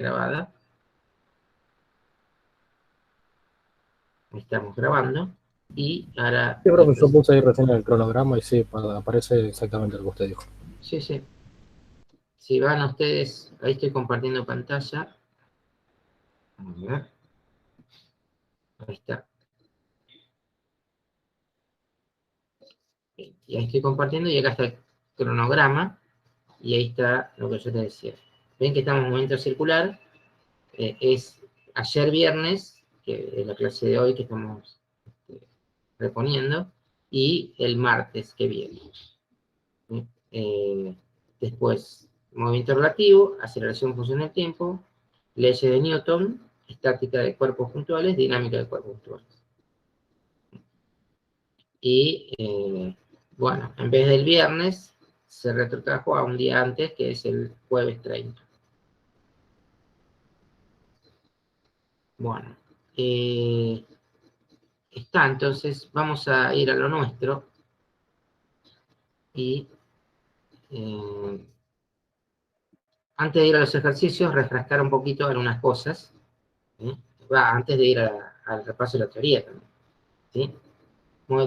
grabada. Estamos grabando. Y ahora... Sí, profe, yo puse ahí recién el cronograma y sí, aparece exactamente lo que usted dijo. Sí, sí. Si van ustedes, ahí estoy compartiendo pantalla. Vamos a ver. Ahí está. Y ahí estoy compartiendo y acá está el cronograma. Y ahí está lo que yo te decía. Ven que estamos en momento circular. Es ayer viernes, que es la clase de hoy que estamos reponiendo, y el martes que viene. Después, movimiento relativo, aceleración en función del tiempo, leyes de Newton, estática de cuerpos puntuales, dinámica de cuerpos puntuales. Y bueno, en vez del viernes, se retrotrajo a un día antes, que es el jueves 30. Bueno, está, entonces vamos a ir a lo nuestro y antes de ir a los ejercicios, refrescar un poquito algunas cosas, ¿sí? Antes de ir al repaso de la teoría también, ¿sí?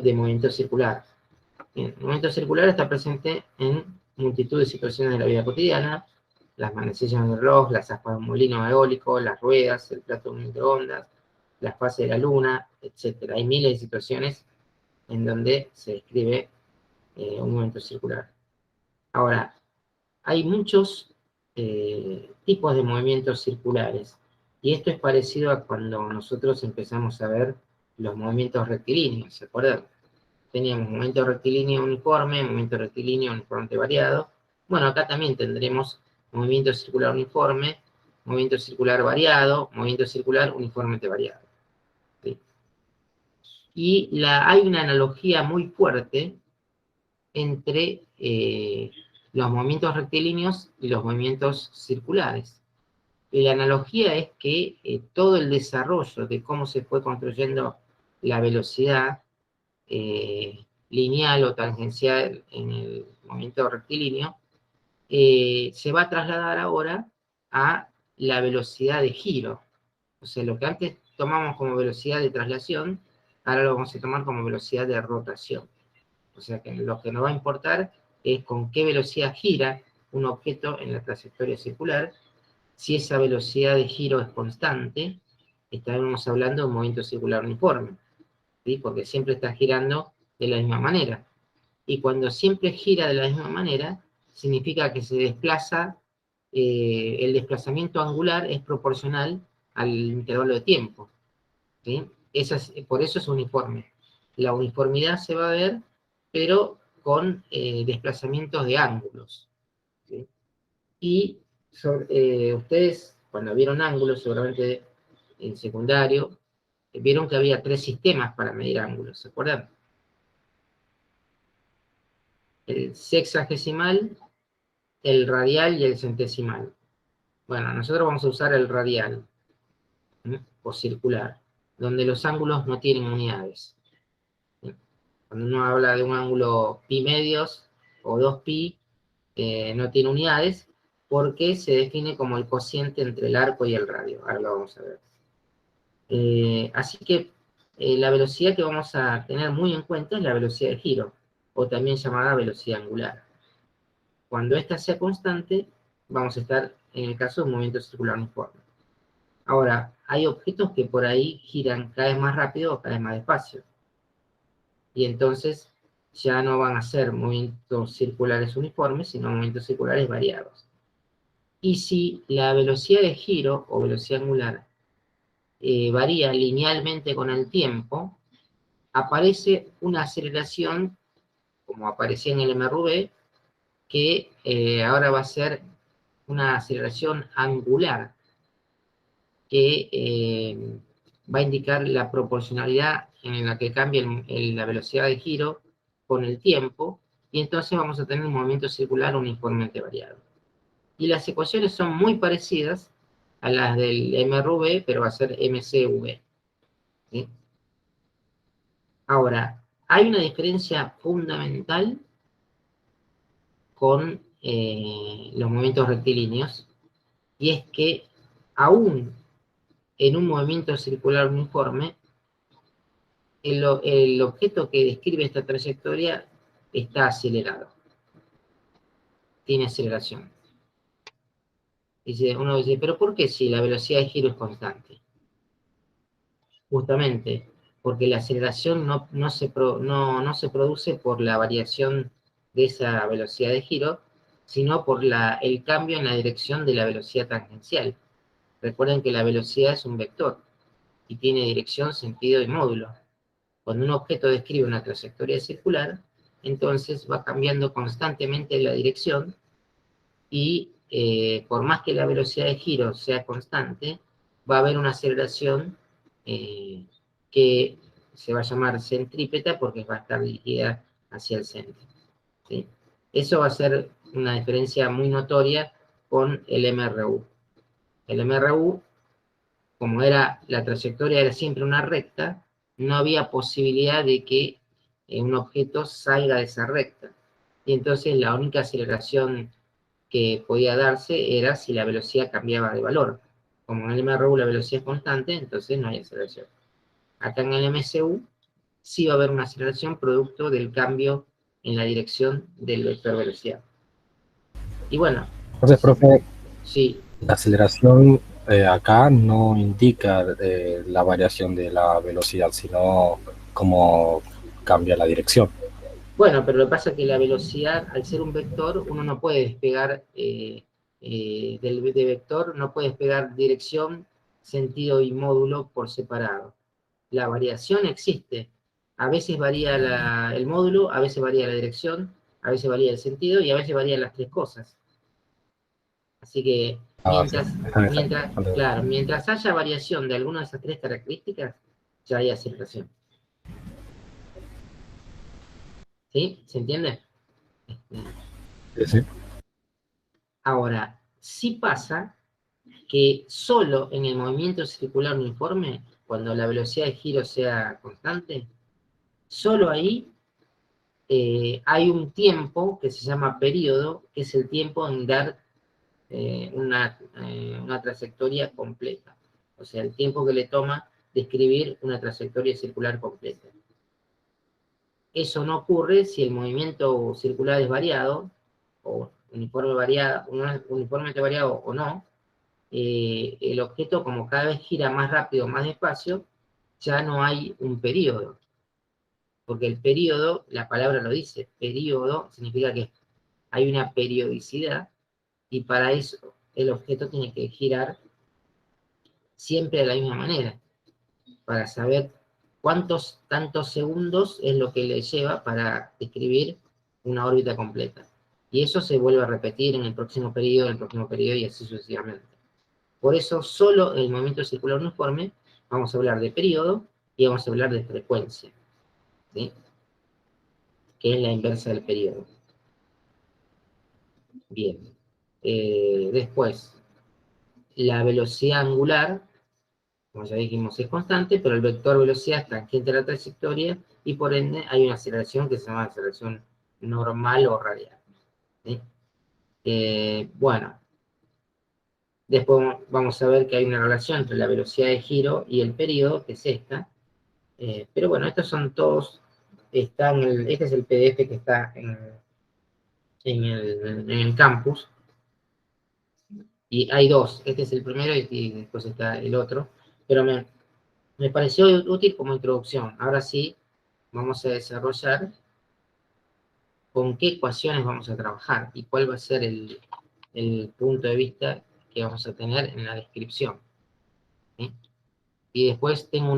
De movimiento circular. Bien, el movimiento circular está presente en multitud de situaciones de la vida cotidiana: las manecillas del reloj, las aspas de un molino eólico, las ruedas, el plato de un microondas, las fases de la luna, etc. Hay miles de situaciones en donde se describe un movimiento circular. Ahora, hay muchos tipos de movimientos circulares, y esto es parecido a cuando nosotros empezamos a ver los movimientos rectilíneos, ¿se acuerdan? Teníamos movimiento rectilíneo uniforme, movimiento rectilíneo uniforme variado. Bueno, acá también tendremos movimiento circular uniforme, movimiento circular variado, movimiento circular uniformemente variado, ¿sí? Y hay una analogía muy fuerte entre los movimientos rectilíneos y los movimientos circulares. La analogía es que todo el desarrollo de cómo se fue construyendo la velocidad lineal o tangencial en el movimiento rectilíneo se va a trasladar ahora a la velocidad de giro. O sea, lo que antes tomamos como velocidad de traslación, ahora lo vamos a tomar como velocidad de rotación. O sea que lo que nos va a importar es con qué velocidad gira un objeto en la trayectoria circular. Si esa velocidad de giro es constante, estaremos hablando de un movimiento circular uniforme, ¿sí? Porque siempre está girando de la misma manera. Y cuando siempre gira de la misma manera, significa que se desplaza, el desplazamiento angular es proporcional al intervalo de tiempo, ¿sí? Por eso es uniforme. La uniformidad se va a ver, pero con desplazamientos de ángulos, ¿sí? Y ustedes, cuando vieron ángulos, seguramente en secundario, vieron que había 3 sistemas para medir ángulos, ¿se acuerdan? El sexagesimal, el radial y el centesimal. Bueno, nosotros vamos a usar el radial, ¿sí? O circular, donde los ángulos no tienen unidades, ¿sí? Cuando uno habla de un ángulo pi medios o 2pi, no tiene unidades porque se define como el cociente entre el arco y el radio. Ahora lo vamos a ver. Así que la velocidad que vamos a tener muy en cuenta es la velocidad de giro, o también llamada velocidad angular. Cuando esta sea constante, vamos a estar en el caso de un movimiento circular uniforme. Ahora, hay objetos que por ahí giran cada vez más rápido o cada vez más despacio. Y entonces ya no van a ser movimientos circulares uniformes, sino movimientos circulares variados. Y si la velocidad de giro o velocidad angular varía linealmente con el tiempo, aparece una aceleración, como aparecía en el MRV, que ahora va a ser una aceleración angular, que va a indicar la proporcionalidad en la que cambia la velocidad de giro con el tiempo, y entonces vamos a tener un movimiento circular uniformemente variado. Y las ecuaciones son muy parecidas a las del MRV, pero va a ser MCV, ¿sí? Ahora, hay una diferencia fundamental con los movimientos rectilíneos, y es que aún en un movimiento circular uniforme, el objeto que describe esta trayectoria está acelerado, tiene aceleración. Uno dice, ¿pero por qué si la velocidad de giro es constante? Justamente porque la aceleración no se produce por la variación de esa velocidad de giro, sino por el cambio en la dirección de la velocidad tangencial. Recuerden que la velocidad es un vector y tiene dirección, sentido y módulo. Cuando un objeto describe una trayectoria circular, entonces va cambiando constantemente la dirección y por más que la velocidad de giro sea constante, va a haber una aceleración que se va a llamar centrípeta porque va a estar dirigida hacia el centro, ¿sí? Eso va a ser una diferencia muy notoria con el MRU. El MRU, como la trayectoria era siempre una recta, no había posibilidad de que un objeto salga de esa recta. Y entonces la única aceleración que podía darse era si la velocidad cambiaba de valor. Como en el MRU la velocidad es constante, entonces no hay aceleración. Acá en el MCU sí va a haber una aceleración producto del cambio en la dirección del vector velocidad. Y bueno, Entonces, profe, sí, la aceleración acá no indica la variación de la velocidad, sino cómo cambia la dirección. bueno, pero lo que pasa es que la velocidad, al ser un vector, uno no puede despegar de vector, no puede despegar dirección, sentido y módulo por separado. La variación existe. A veces varía el módulo, a veces varía la dirección, a veces varía el sentido y a veces varían las tres cosas. Así que Ah, sí, claro, mientras haya variación de alguna de esas tres características, ya hay aceleración. ¿Sí? ¿Se entiende? sí, sí. Ahora, sí pasa que solo en el movimiento circular uniforme, cuando la velocidad de giro sea constante, solo ahí hay un tiempo que se llama periodo, que es el tiempo en dar una trayectoria completa. O sea, el tiempo que le toma describir una trayectoria circular completa. Eso no ocurre si el movimiento circular es variado, o uniformemente variado o no. El objeto, como cada vez gira más rápido, más despacio, ya no hay un periodo. Porque el periodo, la palabra lo dice, periodo significa que hay una periodicidad y para eso el objeto tiene que girar siempre de la misma manera, para saber cuántos tantos segundos es lo que le lleva para describir una órbita completa. Y eso se vuelve a repetir en el próximo periodo, y así sucesivamente. Por eso, solo en el movimiento circular uniforme vamos a hablar de periodo y vamos a hablar de frecuencia, ¿sí? Que es la inversa del periodo. Bien. Después, la velocidad angular, como ya dijimos, es constante, pero el vector velocidad es tangente a la trayectoria y por ende hay una aceleración que se llama aceleración normal o radial, ¿sí? Bueno, después vamos a ver que hay una relación entre la velocidad de giro y el periodo, que es esta. Pero bueno, estos son todos, este es el PDF que está en el campus. Y hay dos, este es el primero y después está el otro. Pero me pareció útil como introducción. Ahora sí, vamos a desarrollar con qué ecuaciones vamos a trabajar y cuál va a ser el punto de vista que vamos a tener en la descripción, ¿sí? Y después tengo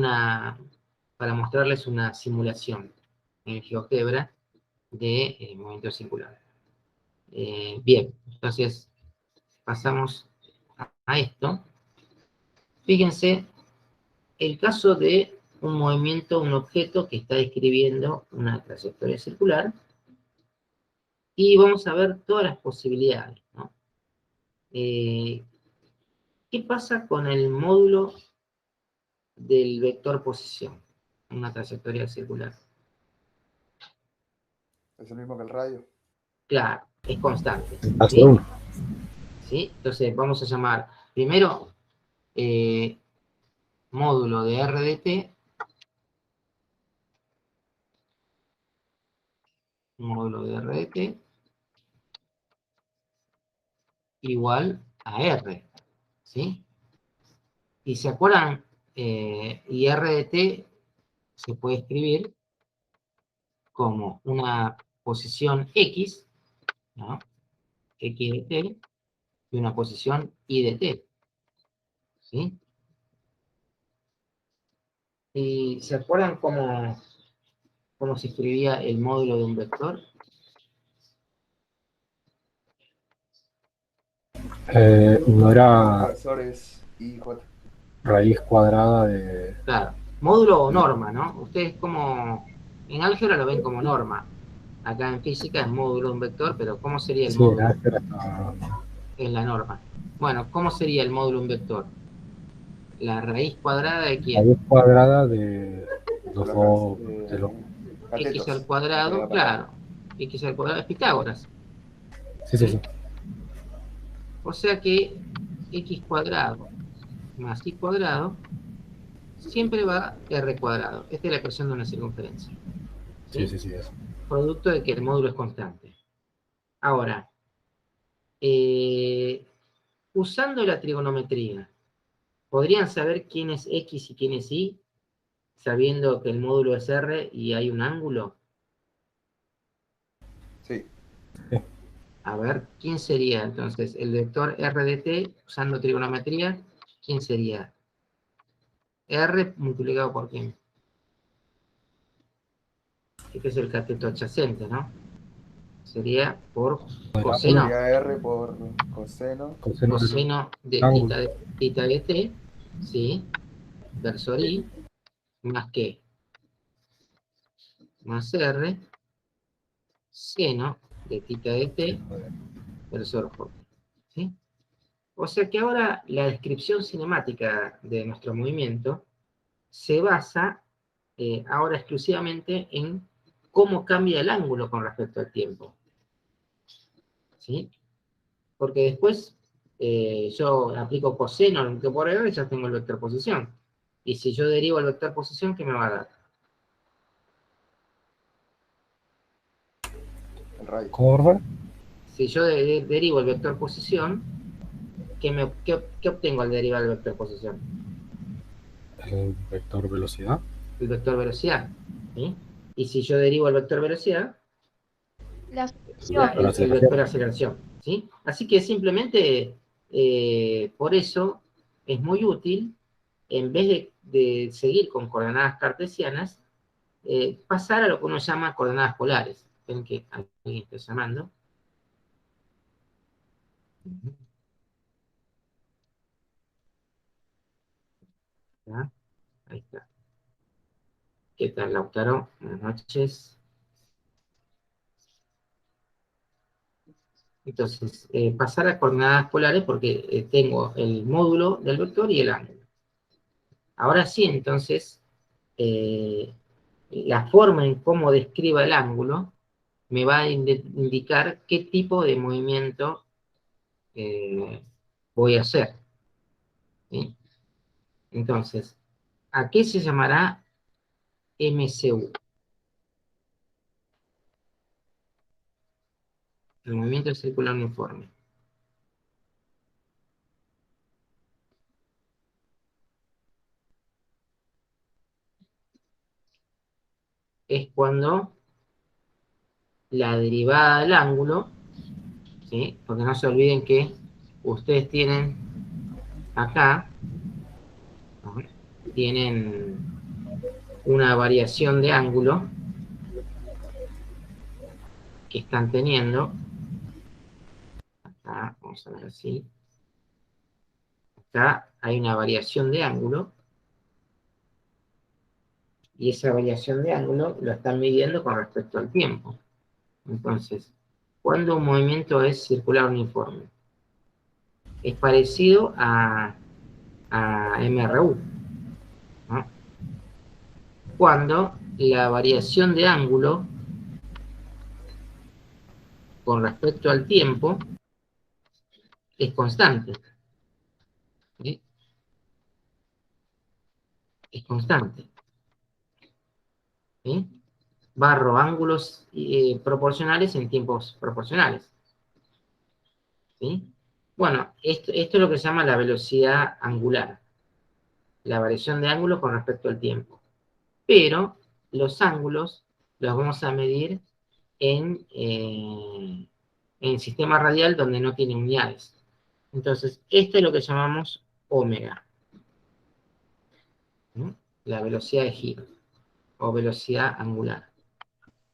para mostrarles una simulación en GeoGebra de movimiento circular. Bien, entonces pasamos a esto. Fíjense, el caso de un movimiento, un objeto que está describiendo una trayectoria circular, y vamos a ver todas las posibilidades, ¿no? ¿Qué pasa con el módulo del vector posición en una trayectoria circular? Es el mismo que el radio. Claro, es constante, Hace ¿sí? uno. ¿Sí? Entonces vamos a llamar, primero, módulo de R de t, módulo de R de t, igual a R, ¿sí? Y se acuerdan, y R de t se puede escribir como una posición X, ¿no? X de t, y una posición Y de t, ¿sí? ¿Y se acuerdan cómo se escribía el módulo de un vector? No era Profesores y J. raíz cuadrada de... Claro, módulo o norma, ¿no? Ustedes como, en álgebra lo ven como norma. Acá en física es módulo de un vector, pero ¿cómo sería el Sí, era, módulo en la norma? Bueno, ¿cómo sería el módulo de un vector? La raíz cuadrada de quién? raíz cuadrada de los Los dos, de los... X al catetos. cuadrado, claro. X al cuadrado es Pitágoras. Sí, sí, sí. O sea que X cuadrado más Y cuadrado siempre va a R cuadrado. Esta es la expresión de una circunferencia. Sí, ¿Sí? sí, sí, eso. Producto de que el módulo es constante. Ahora, usando la trigonometría, ¿podrían saber quién es X y quién es Y, sabiendo que el módulo es R y hay un ángulo? Sí. A ver, ¿quién sería entonces el vector R de t usando trigonometría? ¿Quién sería? R multiplicado por quién? Este es el cateto adyacente, ¿no? Sería por coseno. Sería R por coseno. Coseno del Coseno de ángulo. tita de t, ¿sí? Versor i, más que, más r, seno de tita de t, versor j, ¿sí? O sea que ahora la descripción cinemática de nuestro movimiento se basa ahora exclusivamente en cómo cambia el ángulo con respecto al tiempo, ¿sí? Porque después yo aplico coseno que por R, ya tengo el vector posición. Y si yo derivo el vector posición, ¿qué me va a dar? El radio. ¿Cómo, Rafael? Si yo derivo el vector posición, ¿qué obtengo al derivar el vector posición? El vector velocidad. El vector velocidad, ¿sí? Y si yo derivo el vector velocidad, La El vector el vector aceleración. aceleración, ¿sí? Así que simplemente, por eso, es muy útil, en vez de seguir con coordenadas cartesianas, pasar a lo que uno llama coordenadas polares. Ven que alguien está llamando. ¿Ya? Ahí está. ¿Qué tal, Lautaro? Buenas noches. Entonces, pasar a coordenadas polares porque tengo el módulo del vector y el ángulo. Ahora sí, entonces, la forma en cómo describa el ángulo me va a indicar qué tipo de movimiento voy a hacer, ¿sí? Entonces, ¿a qué se llamará MCU? El movimiento circular uniforme. Es cuando la derivada del ángulo, ¿sí? Porque no se olviden que ustedes tienen acá, ¿no? Tienen una variación de ángulo que están teniendo. Acá, vamos a ver así. Acá hay una variación de ángulo. Y esa variación de ángulo lo están midiendo con respecto al tiempo. Entonces, cuando un movimiento es circular uniforme, es parecido a MRU, ¿no? Cuando la variación de ángulo con respecto al tiempo es constante, ¿sí? es constante. ¿Sí? Barro ángulos proporcionales en tiempos proporcionales. ¿Sí? Bueno, esto es lo que se llama la velocidad angular, la variación de ángulo con respecto al tiempo. Pero los ángulos los vamos a medir en sistema radial donde no tiene unidades. Entonces, esto es lo que llamamos omega, ¿no? La velocidad de giro o velocidad angular.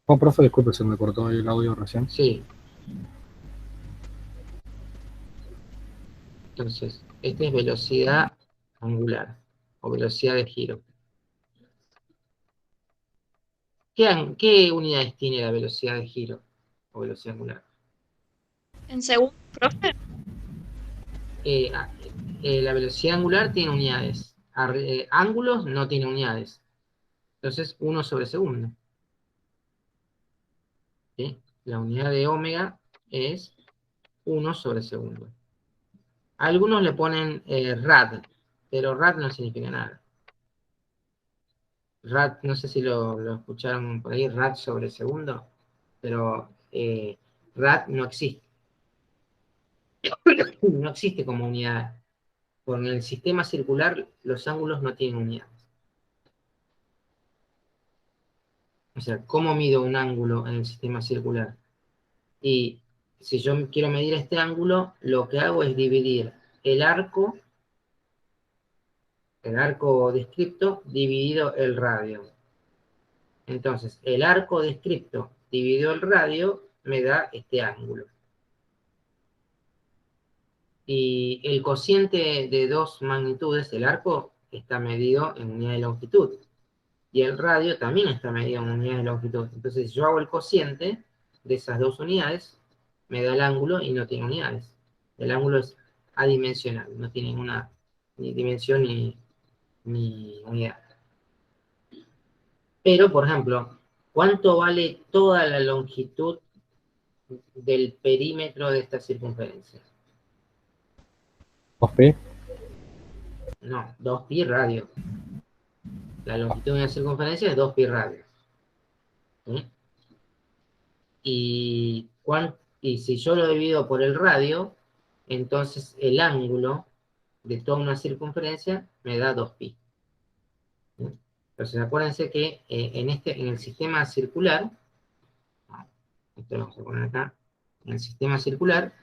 Oh, profe, disculpe, se me cortó ahí el audio recién. Sí. Entonces, esta es velocidad angular o velocidad de giro. ¿Qué unidades tiene la velocidad de giro o velocidad angular? En segundo, profe. La velocidad angular tiene unidades. Ángulos no tiene unidades. Entonces, 1 sobre segundo. ¿Sí? La unidad de omega es 1 sobre segundo. Algunos le ponen rad, pero rad no significa nada. Rad, no sé si lo escucharon por ahí, rad sobre segundo, pero rad no existe. No existe como unidad. Con el sistema circular, los ángulos no tienen unidades. O sea, ¿cómo mido un ángulo en el sistema circular? Y si yo quiero medir este ángulo, lo que hago es dividir el arco descripto dividido el radio. Entonces, el arco descripto dividido el radio me da este ángulo. Y el cociente de dos magnitudes, el arco, está medido en unidad de longitud. Y el radio también está medido en unidad de longitud. Entonces, yo hago el cociente de esas dos unidades, me da el ángulo y no tiene unidades. El ángulo es adimensional, no tiene ninguna ni dimensión ni unidad. Pero, por ejemplo, ¿cuánto vale toda la longitud del perímetro de esta circunferencia? 2pi. No, 2pi radio. La longitud de una circunferencia es 2pi radio. ¿Sí? Y si yo lo divido por el radio, entonces el ángulo de toda una circunferencia me da 2pi. ¿Sí? Entonces acuérdense que en el sistema circular, esto lo vamos a poner acá, en el sistema circular,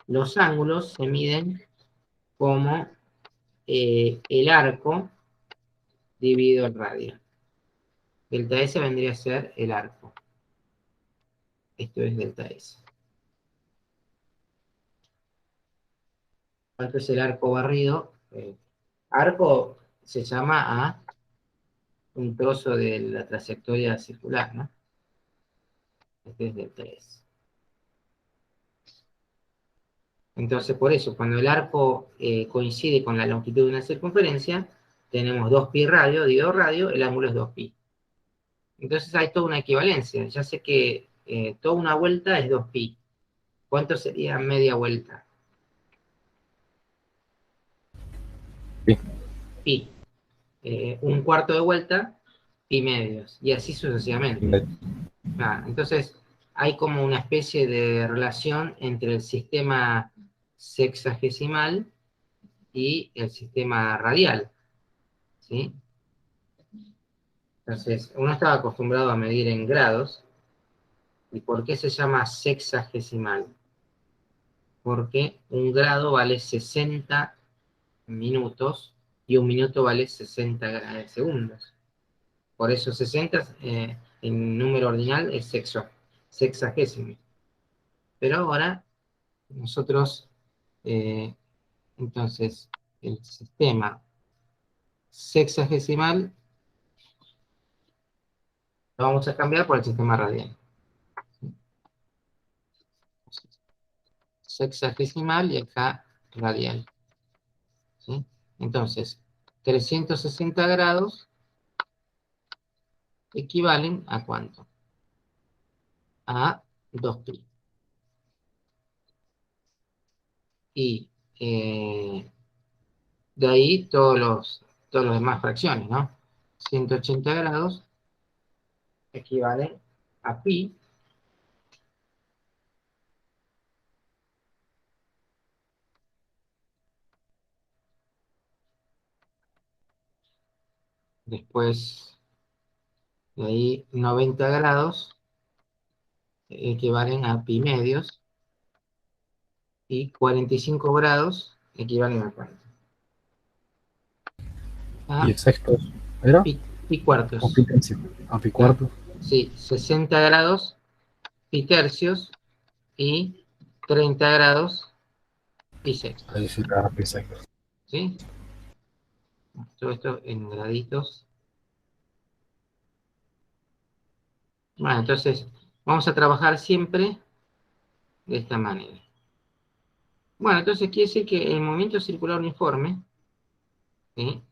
los ángulos se miden como el arco dividido el radio. Delta S vendría a ser el arco. Esto es delta S. ¿Cuánto es el arco barrido? Arco se llama a un trozo de la trayectoria circular, ¿no? Este es delta S. Entonces, por eso, cuando el arco coincide con la longitud de una circunferencia, tenemos 2pi radio, dividido radio, el ángulo es 2pi. Entonces hay toda una equivalencia. Ya sé que toda una vuelta es 2pi. ¿Cuánto sería media vuelta? Pi. Pi. Un cuarto de vuelta, pi medios. Y así sucesivamente. Entonces, hay como una especie de relación entre el sistema sexagesimal y el sistema radial. ¿Sí? Entonces, uno estaba acostumbrado a medir en grados. ¿Y por qué se llama sexagesimal? Porque un grado vale 60 minutos y un minuto vale 60 segundos. Por eso 60 en número ordinal es sexagésimo. Pero ahora nosotros, entonces, el sistema sexagesimal lo vamos a cambiar por el sistema radial. Sexagesimal y acá radial. ¿Sí? Entonces, 360 grados equivalen a ¿cuánto? a 2pi. Y de ahí todos los demás fracciones, ¿no? 180 grados equivalen a pi. Después, de ahí 90 grados equivalen a pi medios. Y 45 grados equivalen a cuánto. ¿Y A el sexto era? pi cuartos. ¿O pi tercio? ¿A pi cuarto? Sí, 60 grados pi tercios y 30 grados pi sextos. Ahí sí era pi sexto. ¿Sí? Todo esto en graditos. Bueno, entonces vamos a trabajar siempre de esta manera. Bueno, entonces quiere decir que el movimiento circular uniforme, ¿sí?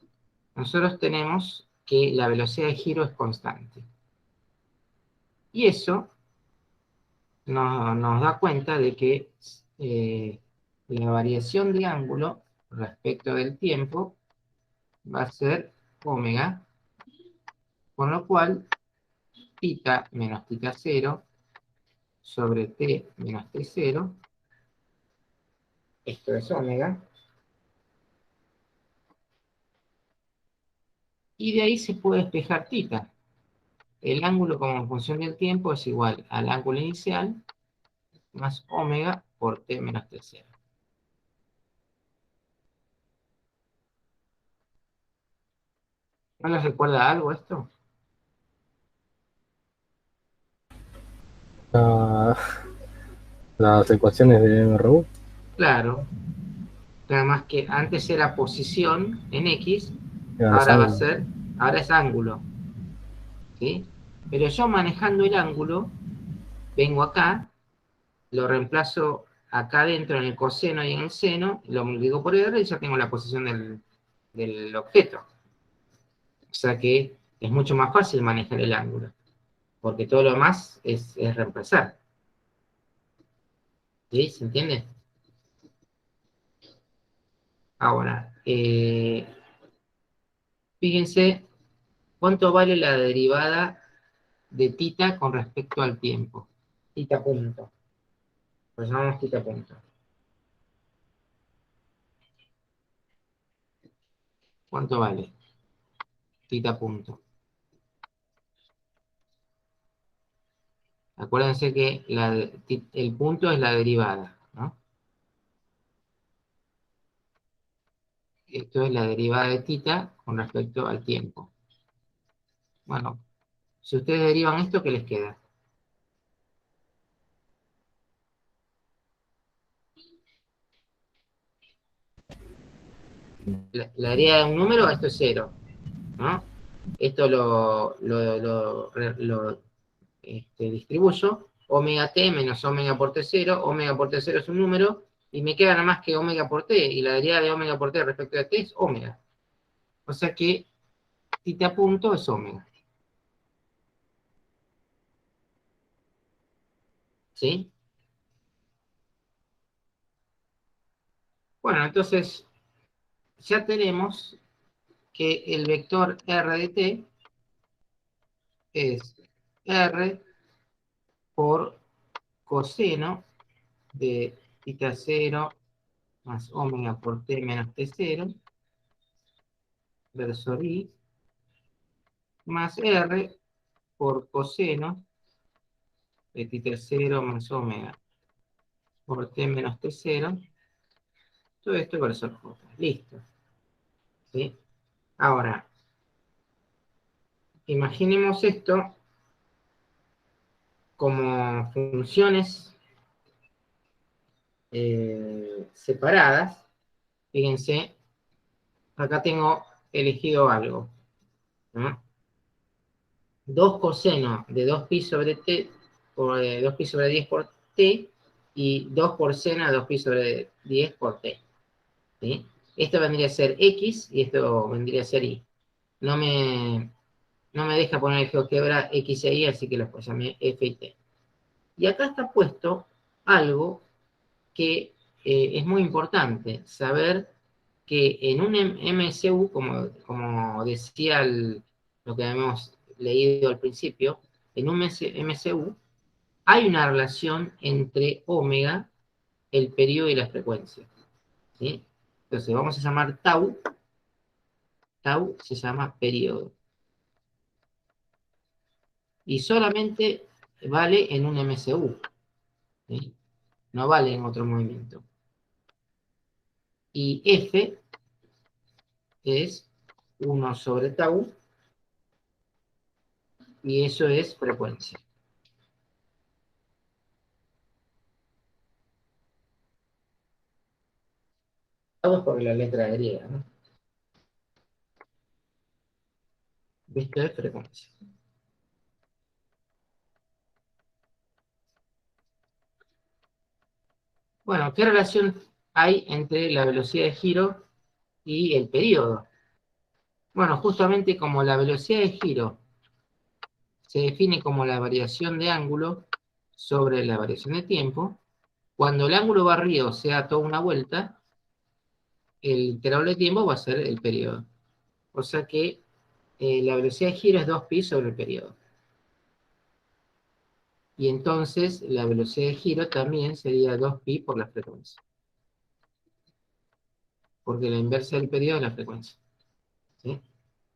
Nosotros tenemos que la velocidad de giro es constante. Y eso nos da cuenta de que la variación de ángulo respecto del tiempo va a ser omega, con lo cual θ menos θ0 sobre t menos t0, esto es omega, y de ahí se puede despejar θ. El ángulo como función del tiempo es igual al ángulo inicial más omega por t menos t0. ¿No les recuerda algo esto? Las ecuaciones de MRU. Claro, nada más que antes era posición en X, Ahora ahora es ángulo, ¿sí? Pero yo manejando el ángulo, vengo acá, lo reemplazo acá dentro en el coseno y en el seno, lo multiplico por R y ya tengo la posición del objeto. O sea que es mucho más fácil manejar el ángulo, porque todo lo demás es reemplazar. ¿Sí? ¿Se entiende? Ahora, fíjense cuánto vale la derivada de θ con respecto al tiempo. Θ punto. Pues llamamos θ punto. ¿Cuánto vale? Θ punto. Acuérdense que el punto es la derivada, ¿no? Esto es la derivada de θ con respecto al tiempo. Bueno, si ustedes derivan esto, ¿qué les queda? La derivada de un número, esto es 0, ¿no? Esto lo distribuyo, omega t menos omega por t0 es un número, y me queda nada más que omega por t, y la derivada de omega por t respecto a t es omega. O sea que θ punto es omega. ¿Sí? Bueno, entonces ya tenemos que el vector r de t es r por coseno de θ0 más omega por t menos t0 versus i más r por coseno de θ0 más omega por t menos t0, todo esto versus j. Listo. ¿Sí? Ahora, imaginemos esto como funciones separadas. Fíjense, acá tengo elegido algo, ¿no? 2 coseno de 2pi sobre t, por 2pi sobre 10 por t, y 2 por seno de 2pi sobre 10 por t. ¿Sí? Esto vendría a ser x y esto vendría a ser y. No me deja poner el GeoGebra x e y, así que los llamé f y t. Y acá está puesto algo que es muy importante, saber que en un MCU, como decía lo que habíamos leído al principio, en un MCU hay una relación entre omega, el periodo y la frecuencia, ¿sí? Entonces vamos a llamar tau se llama periodo. Y solamente vale en un MCU, ¿sí? No vale en otro movimiento. Y F es 1 sobre tau, y eso es frecuencia. Vamos por la letra griega, ¿no? Esto es frecuencia. Bueno, ¿qué relación hay entre la velocidad de giro y el periodo? Bueno, justamente como la velocidad de giro se define como la variación de ángulo sobre la variación de tiempo, cuando el ángulo barrido sea toda una vuelta, el intervalo de tiempo va a ser el periodo. O sea que la velocidad de giro es 2pi sobre el periodo. Y entonces la velocidad de giro también sería 2pi por la frecuencia. Porque la inversa del periodo es la frecuencia, ¿sí?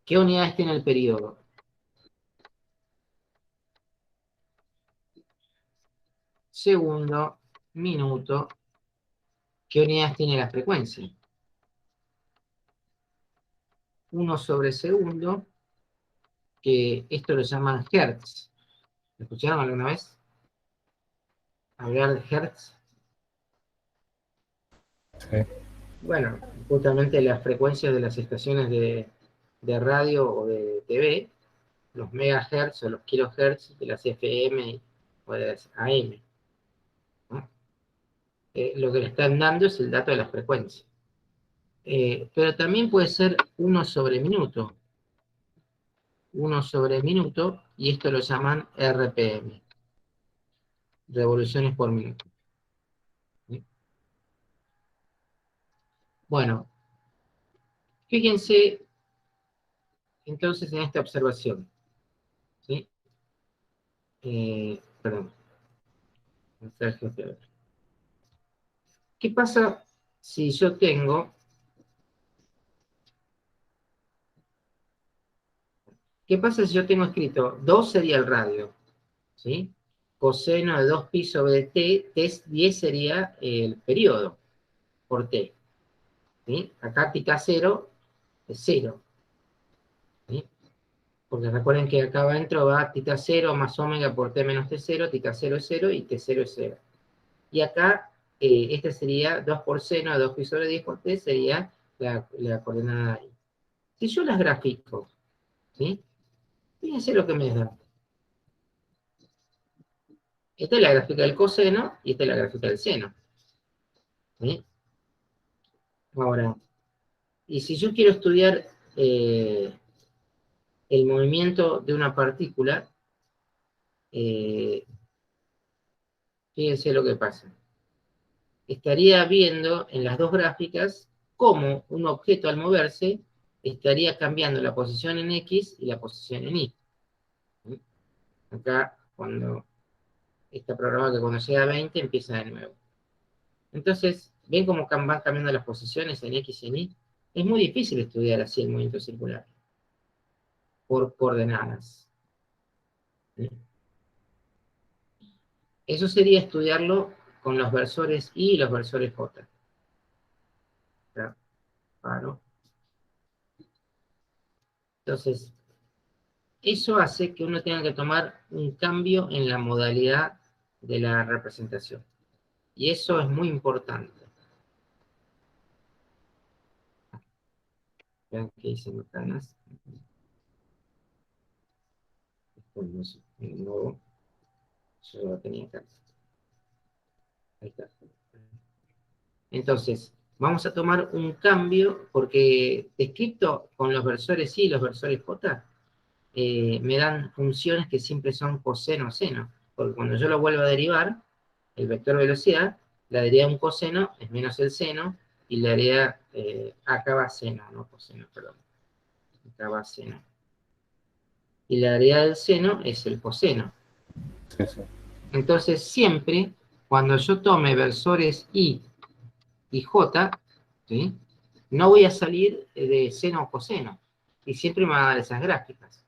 ¿Qué unidades tiene el periodo? Segundo, minuto. ¿Qué unidades tiene la frecuencia? 1 sobre segundo, que esto lo llaman hertz. ¿Lo escucharon alguna vez hablar de hertz? Sí. Bueno, justamente las frecuencias de las estaciones de radio o de TV, los megahertz o los kilohertz de las FM o de las AM, ¿no? Lo que le están dando es el dato de la frecuencia. Pero también puede ser 1 sobre minuto. 1 sobre minuto, y esto lo llaman RPM, revoluciones por minuto. ¿Sí? Bueno, fíjense entonces en esta observación, ¿sí? Perdón. ¿Qué pasa si yo tengo... ¿Qué pasa si yo tengo escrito 2 sería el radio, ¿sí? Coseno de 2pi sobre t, t10 sería el periodo por t, ¿sí? Acá θ 0 es 0, ¿sí? Porque recuerden que acá adentro va θ 0 más omega por t menos t0, θ 0 es 0 y t0 es 0. Y acá, este sería 2 por seno de 2pi sobre 10 por t, sería la coordenada ahí. Si yo las grafico, ¿sí? Fíjense lo que me da. Esta es la gráfica del coseno y esta es la gráfica del seno, ¿sí? Ahora, y si yo quiero estudiar el movimiento de una partícula, fíjense lo que pasa. Estaría viendo en las dos gráficas cómo un objeto al moverse estaría cambiando la posición en X y la posición en Y. ¿Sí? Acá, cuando está programado que cuando llega a 20 empieza de nuevo. Entonces, ¿ven cómo van cambiando las posiciones en X y en Y? Es muy difícil estudiar así el movimiento circular, por coordenadas. ¿Sí? Eso sería estudiarlo con los versores I y los versores J. ¿Ya? Claro. Entonces, eso hace que uno tenga que tomar un cambio en la modalidad de la representación. Y eso es muy importante. Vean que hice canas. Esto no es nuevo. Yo lo tenía acá. Ahí está. Entonces, vamos a tomar un cambio, porque descrito con los versores I y los versores J, me dan funciones que siempre son coseno-seno. porque cuando yo lo vuelvo a derivar, el vector velocidad, la derivada de un coseno es menos el seno, y la derivada, acá va seno, no coseno, perdón. Acá va seno. Y la derivada del seno es el coseno. Sí, sí. Entonces, siempre, cuando yo tome versores I y J, ¿sí?, no voy a salir de seno o coseno, y siempre me van a dar esas gráficas.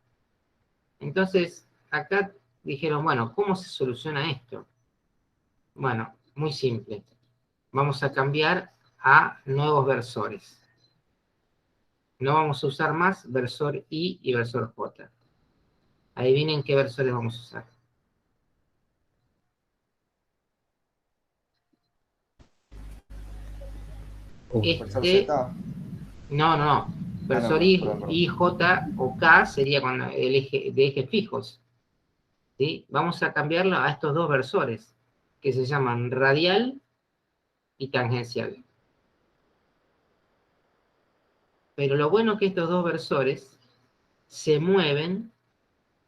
Entonces, acá dijeron, bueno, ¿cómo se soluciona esto? Bueno, muy simple. Vamos a cambiar a nuevos versores. No vamos a usar más versor I y versor J. Adivinen qué versores vamos a usar. Versor Este, Z. no. Ah, Versor no, perdón, perdón. I, J o K sería cuando el eje, de ejes fijos. ¿Sí? Vamos a cambiarlo a estos dos versores, que se llaman radial y tangencial. Pero lo bueno es que estos dos versores se mueven,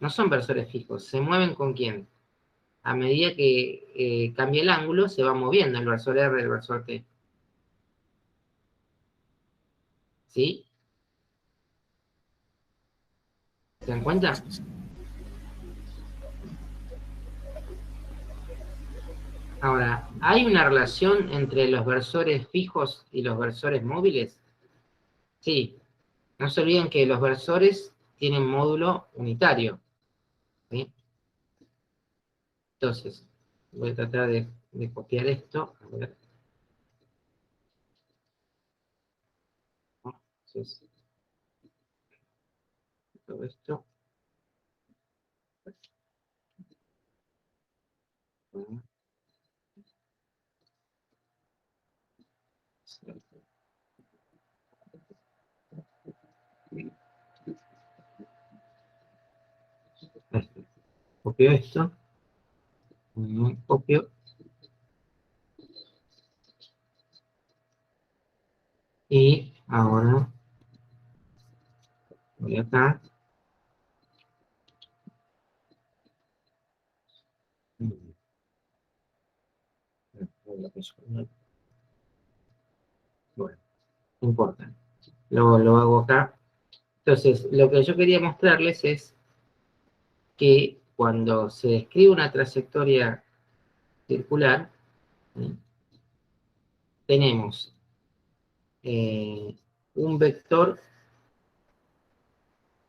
no son versores fijos, se mueven ¿con quién? A medida que cambia el ángulo, se va moviendo el versor R y el versor T. ¿Sí? ¿Se dan cuenta? Ahora, ¿hay una relación entre los versores fijos y los versores móviles? Sí. No se olviden que los versores tienen módulo unitario. ¿Sí? Entonces, voy a tratar de copiar esto. A ver. Entonces, todo esto. Copio esto. Copio. Y ahora voy acá. Bueno, no importa. Lo hago acá. Entonces, lo que yo quería mostrarles es que cuando se describe una trayectoria circular, ¿sí?, tenemos un vector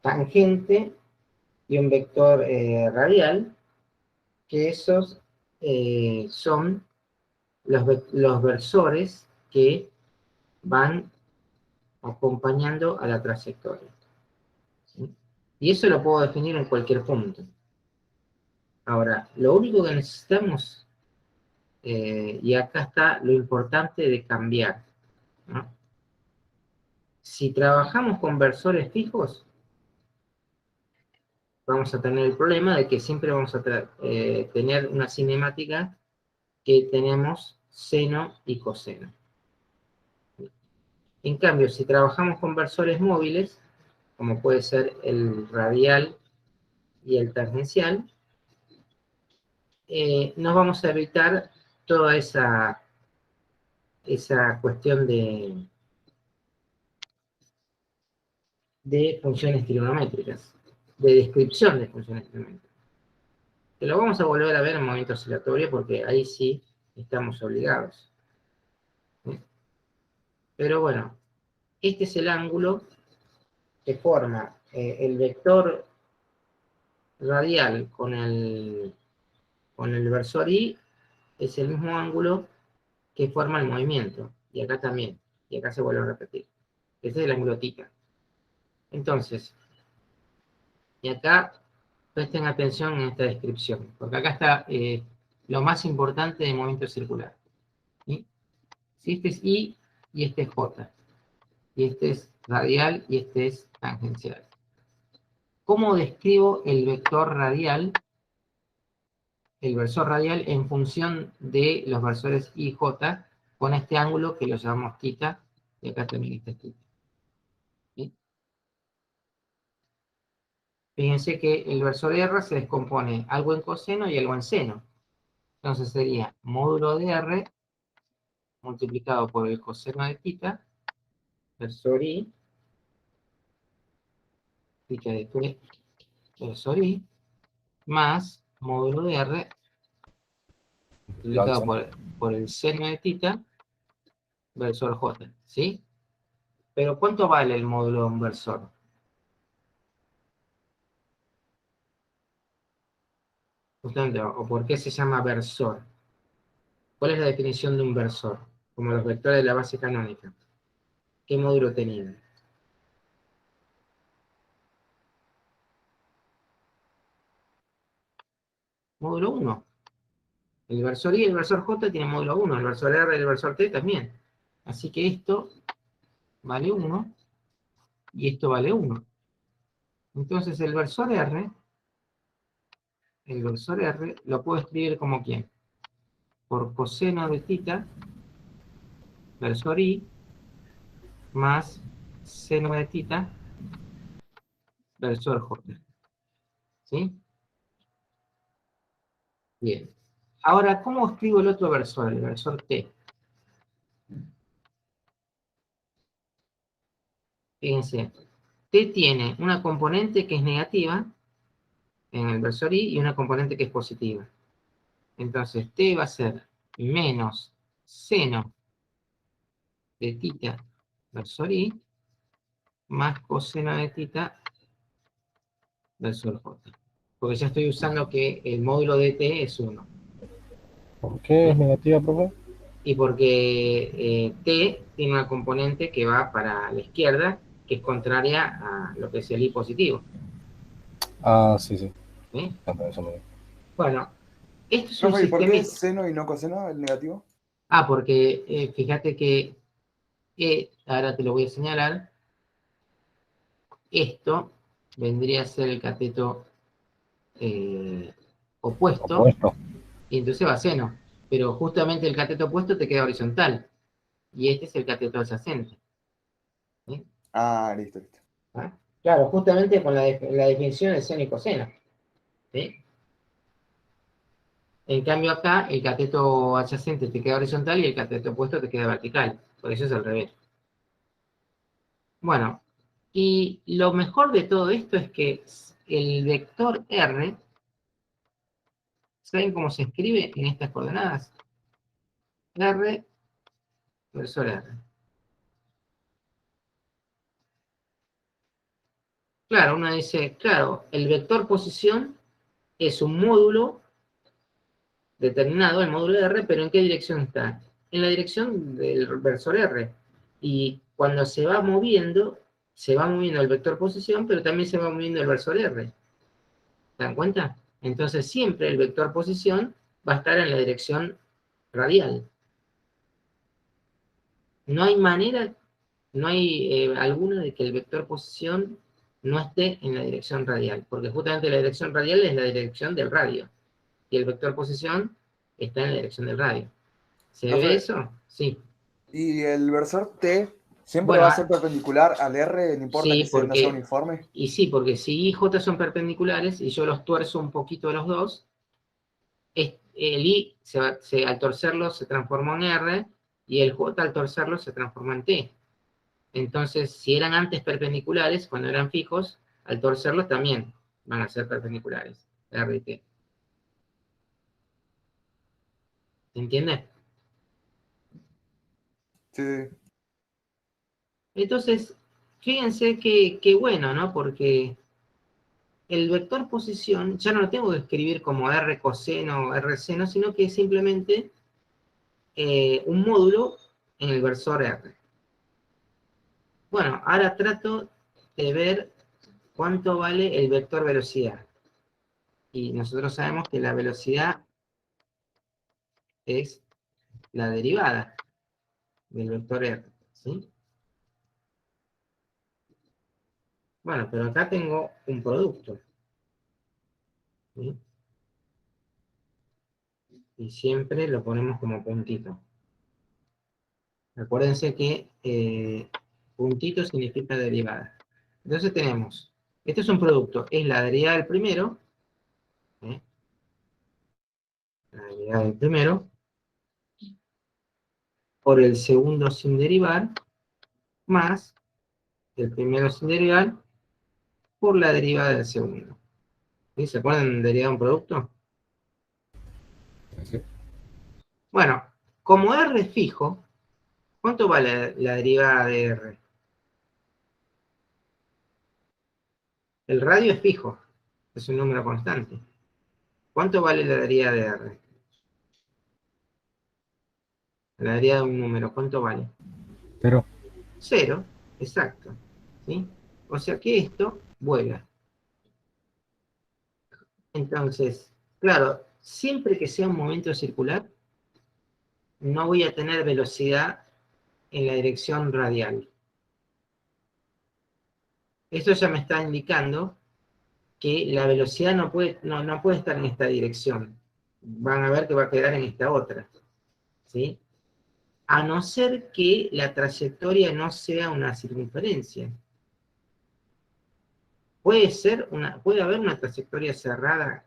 tangente y un vector radial, que esos son los versores que van acompañando a la trayectoria. ¿Sí? Y eso lo puedo definir en cualquier punto. Ahora, lo único que necesitamos, y acá está lo importante de cambiar, ¿no? Si trabajamos con versores fijos, vamos a tener el problema de que siempre vamos a tener una cinemática que tenemos seno y coseno. En cambio, si trabajamos con versores móviles, como puede ser el radial y el tangencial, nos vamos a evitar toda esa cuestión de funciones trigonométricas, de descripción de funciones trigonométricas. Que lo vamos a volver a ver en momento oscilatorio porque ahí sí estamos obligados. ¿Sí? Pero bueno, este es el ángulo que forma el vector radial con el versor I, es el mismo ángulo que forma el movimiento. Y acá también. Y acá se vuelve a repetir. Ese es el ángulo θ. Entonces, y acá presten atención en esta descripción, porque acá está lo más importante del movimiento circular. ¿Sí? Si este es I y este es J, y este es radial y este es tangencial. ¿Cómo describo el vector radial, el versor radial en función de los versores I y J con este ángulo que lo llamamos θ, y acá también está θ? ¿Sí? Fíjense que el versor R se descompone algo en coseno y algo en seno. Entonces sería módulo de R multiplicado por el coseno de θ, versor I, θ de T, versor I, más módulo de R multiplicado por el seno de θ, versor J, ¿sí? Pero ¿cuánto vale el módulo de un versor? Justamente, o por qué se llama versor. ¿Cuál es la definición de un versor? Como los vectores de la base canónica. ¿Qué módulo tenían? Módulo 1. El versor I y el versor J tienen módulo 1. El versor R y el versor T también. Así que esto vale 1 y esto vale 1. Entonces el versor R lo puedo escribir como ¿quién? Por coseno de θ, versor I, más seno de θ, versor J. ¿Sí? Bien. Ahora, ¿cómo escribo el otro versor? El versor T. Fíjense, T tiene una componente que es negativa en el versor I y una componente que es positiva. Entonces, T va a ser menos seno de θ versor I más coseno de θ versor J. Porque ya estoy usando que el módulo de T es 1. ¿Por qué es negativa, profe? Y porque T tiene una componente que va para la izquierda, que es contraria a lo que es el I positivo. Ah, sí, sí. ¿Sí? Eso me... Bueno, esto es un Profe, ¿y por qué sistema... es seno y no coseno el negativo? Ah, porque fíjate que, ahora te lo voy a señalar, esto vendría a ser el cateto opuesto, Opuesto. y entonces va a seno. Pero justamente el cateto opuesto te queda horizontal, y este es el cateto adyacente. ¿Sí? Ah, listo, listo. ¿Ah? Claro, justamente con la definición de seno y coseno. ¿Sí? En cambio acá, el cateto adyacente te queda horizontal y el cateto opuesto te queda vertical. Por eso es al revés. Bueno, y lo mejor de todo esto es que el vector R, ¿saben cómo se escribe en estas coordenadas? R, versor R. Claro, uno dice, claro, el vector posición es un módulo determinado, el módulo de R, pero ¿en qué dirección está? En la dirección del versor R. Y cuando se va moviendo el vector posición, pero también se va moviendo el versor R. ¿Se dan cuenta? Entonces siempre el vector posición va a estar en la dirección radial. No hay manera, no hay alguna de que el vector posición no esté en la dirección radial, porque justamente la dirección radial es la dirección del radio, y el vector posición está en la dirección del radio. ¿Se ve Profe, eso? Sí. ¿y el versor T siempre Bueno, va a ser perpendicular al R, no importa sí, que no sea uniforme? y sí, porque si I y J son perpendiculares y yo los tuerzo un poquito de los dos, el I al torcerlo se transformó en R y el J al torcerlo se transformó en T. Entonces, si eran antes perpendiculares, cuando eran fijos, al torcerlos también van a ser perpendiculares, R y T. ¿Se entiende? Sí. Entonces, fíjense que bueno, ¿no? Porque el vector posición ya no lo tengo que escribir como R coseno o R seno, sino que es simplemente un módulo en el versor R. Bueno, ahora trato de ver cuánto vale el vector velocidad. Y nosotros sabemos que la velocidad es la derivada del vector R, ¿sí? Bueno, pero acá tengo un producto, ¿sí? Y siempre lo ponemos como puntito. Acuérdense que puntito significa derivada. Entonces tenemos Este es un producto, es la derivada del primero, ¿eh? La derivada del primero, por el segundo sin derivar, más el primero sin derivar, por la derivada del segundo. ¿Sí? ¿Se acuerdan de derivada de un producto? Sí. Bueno, como R es fijo, ¿cuánto vale la derivada de R? El radio es fijo, es un número constante. ¿Cuánto vale la derivada de R? La derivada de un número, ¿cuánto vale? Pero, 0, exacto. ¿Sí? O sea que esto vuela. Entonces, claro, siempre que sea un momento circular, no voy a tener velocidad en la dirección radial. Esto ya me está indicando que la velocidad no puede estar en esta dirección. Van a ver que va a quedar en esta otra. ¿Sí? A no ser que la trayectoria no sea una circunferencia. ¿Puede haber una trayectoria cerrada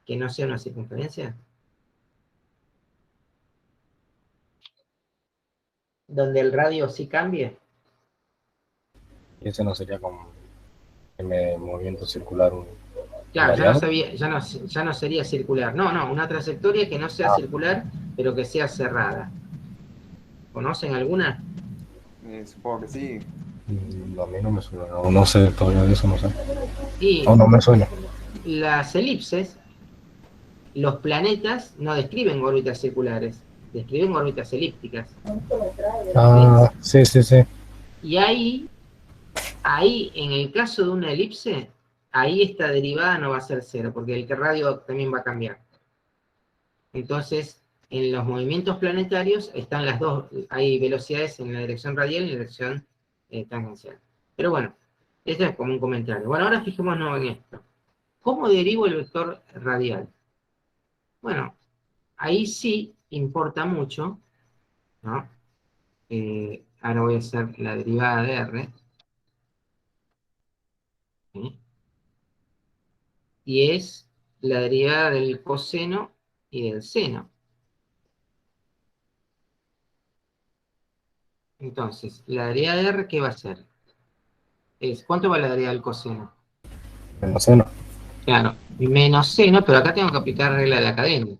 que no sea una circunferencia? Donde el radio sí cambie. y ese no sería como el movimiento circular Claro, invariado. ya no sería circular. No, una trayectoria que no sea circular, pero que sea cerrada. ¿Conocen alguna? Supongo que sí. A mí no me suena, no sé todavía de eso, no sé. Y O no me suena. las elipses, los planetas no describen órbitas circulares, describen órbitas elípticas. Ah, sí, sí, sí. Y ahí, en el caso de una elipse, ahí esta derivada no va a ser 0, porque el radio también va a cambiar. Entonces, en los movimientos planetarios están las dos, hay velocidades en la dirección radial y en la dirección tangencial. Pero bueno, esto es como un comentario. Bueno, ahora fijémonos en esto. ¿Cómo derivo el vector radial? Bueno, ahí sí importa mucho, ¿no? Ahora voy a hacer la derivada de R, ¿sí? Y es la derivada del coseno y del seno. Entonces, la derivada de R, ¿qué va a ser? ¿Cuánto va la derivada del coseno? No sé, no. Claro, menos seno, pero acá tengo que aplicar regla de la cadena,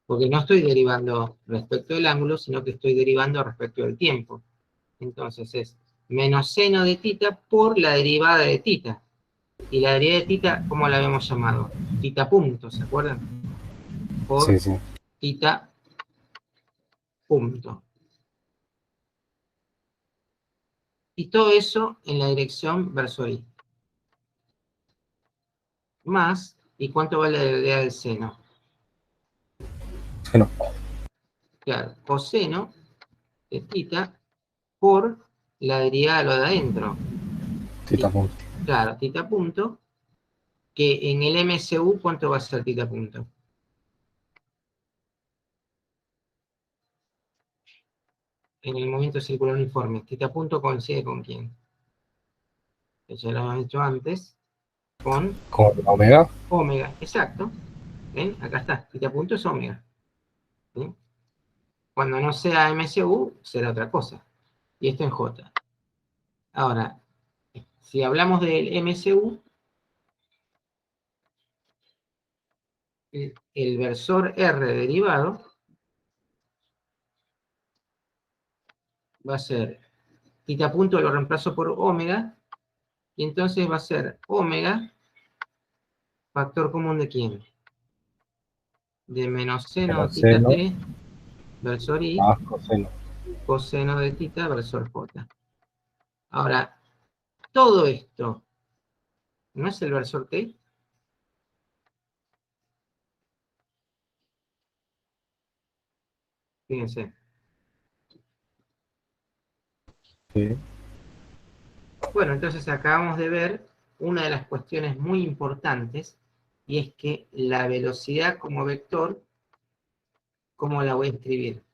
porque no estoy derivando respecto del ángulo, sino que estoy derivando respecto del tiempo. Entonces es menos seno de tita por la derivada de tita. Y la derivada de tita, ¿cómo la habíamos llamado? Tita punto, ¿se acuerdan? Por Sí, sí. tita punto. Y todo eso en la dirección versor I. Más, ¿y cuánto vale la derivada del seno? Sí, no. Claro, coseno de tita por la derivada de lo de adentro. Tita punto. Claro, tita punto, que en el MSU, ¿cuánto va a ser tita punto? En el movimiento circular uniforme, tita punto coincide con quién? Que ya lo hemos hecho antes, con Con la omega. omega, exacto. ¿Ven? Acá está, tita punto es omega. ¿Sí? Cuando no sea MSU, será otra cosa. Y esto en J. Ahora, si hablamos del MSU, el versor R derivado va a ser tita punto, lo reemplazo por omega, y entonces va a ser omega, factor común de quién? De menos seno Menos tita seno t, versor I, más coseno. coseno de tita, versor J. Ahora, todo esto, ¿no es el versor t? Fíjense. Sí. Bueno, entonces acabamos de ver una de las cuestiones muy importantes, y es que la velocidad como vector, ¿cómo la voy a escribir?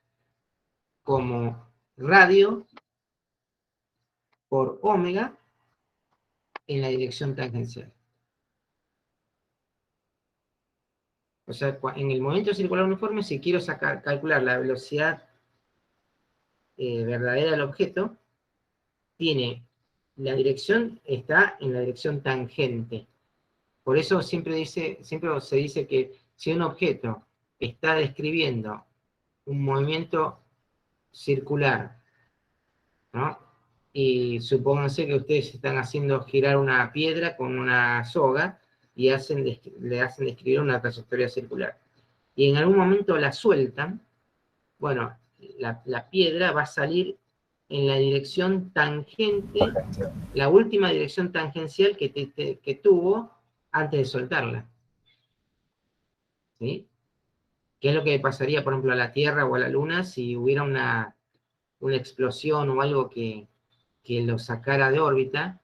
Como radio por omega en la dirección tangencial. O sea, en el movimiento circular uniforme, si quiero calcular la velocidad verdadera del objeto, la dirección está en la dirección tangente. Por eso siempre se dice que si un objeto está describiendo un movimiento circular, ¿no? Y supónganse que ustedes están haciendo girar una piedra con una soga y le hacen describir una trayectoria circular. Y en algún momento la sueltan, bueno, la piedra va a salir en la dirección tangente, la última dirección tangencial que tuvo antes de soltarla. ¿Sí? ¿Qué es lo que pasaría, por ejemplo, a la Tierra o a la Luna si hubiera una explosión o algo que lo sacara de órbita?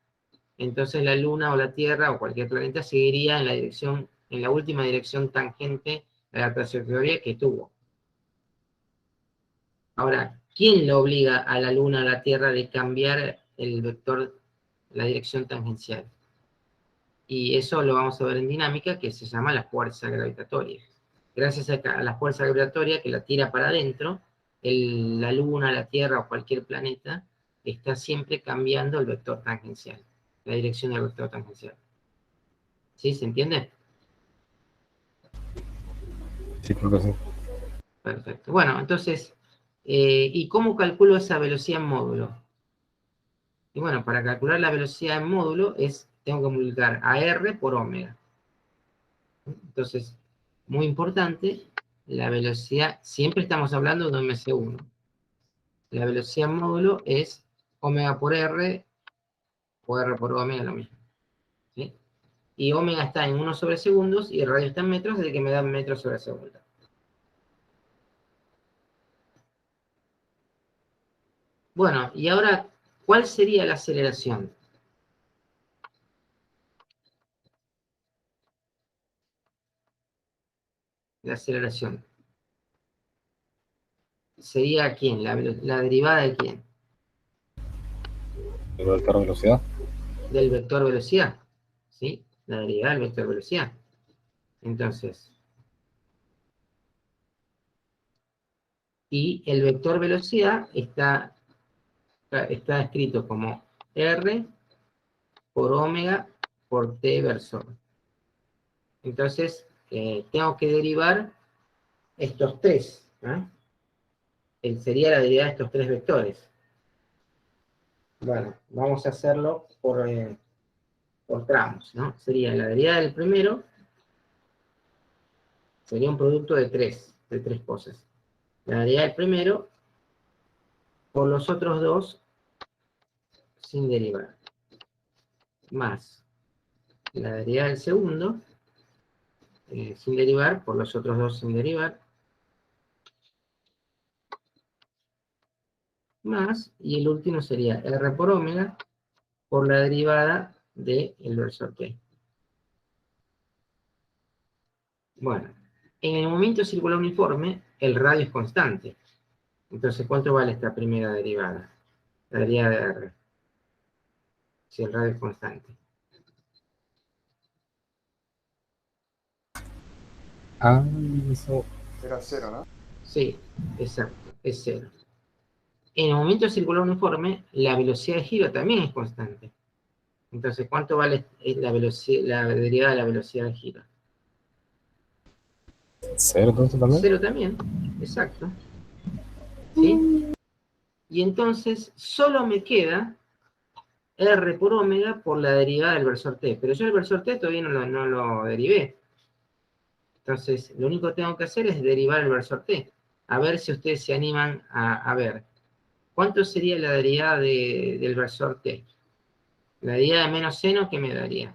Entonces la Luna o la Tierra o cualquier planeta seguiría en la última dirección tangente de la trayectoria que tuvo. Ahora, ¿quién le obliga a la Luna o a la Tierra de cambiar el vector, la dirección tangencial? Y eso lo vamos a ver en dinámica, que se llama la fuerza gravitatoria. Gracias a la fuerza gravitatoria que la tira para adentro, la Luna, la Tierra o cualquier planeta está siempre cambiando el vector tangencial, la dirección del vector tangencial. ¿Sí? ¿Se entiende? Sí, creo que sí. Perfecto. Bueno, entonces, ¿y cómo calculo esa velocidad en módulo? Y bueno, para calcular la velocidad en módulo tengo que multiplicar a R por omega. Entonces, muy importante, la velocidad, siempre estamos hablando de un MC1. La velocidad en módulo es omega por R, o R por omega, lo mismo. ¿Sí? Y omega está en 1 sobre segundos y el radio está en metros, así que me da metros sobre segundo. Bueno, y ahora, ¿cuál sería la aceleración? La aceleración. ¿Sería quién? ¿La derivada de quién? ¿El vector velocidad? Del vector velocidad. ¿Sí? La derivada del vector velocidad. Entonces, y el vector velocidad está escrito como R por omega por T versor. Entonces, tengo que derivar estos tres. Sería la derivada de estos tres vectores. Bueno, vamos a hacerlo por tramos, ¿no? Sería la derivada del primero, sería un producto de tres cosas. La derivada del primero por los otros dos sin derivar. Más la derivada del segundo sin derivar por los otros dos sin derivar. Más, y el último sería R por omega por la derivada del versor T. Bueno, en el movimiento circular uniforme, el radio es constante. Entonces, ¿cuánto vale esta primera derivada? La derivada de R. Si el radio es constante. Ah, eso. Era 0, ¿no? Sí, exacto, es 0. En el movimiento circular uniforme, la velocidad de giro también es constante. Entonces, ¿cuánto vale la derivada de la velocidad de giro? 0 entonces también. 0 también, exacto. ¿Sí? Y entonces, solo me queda R por omega por la derivada del versor T. Pero yo el versor T todavía no lo derivé. Entonces, lo único que tengo que hacer es derivar el versor T. A ver si ustedes se animan a ver. ¿Cuánto sería la derivada del versor T? La derivada de menos seno, ¿qué me daría?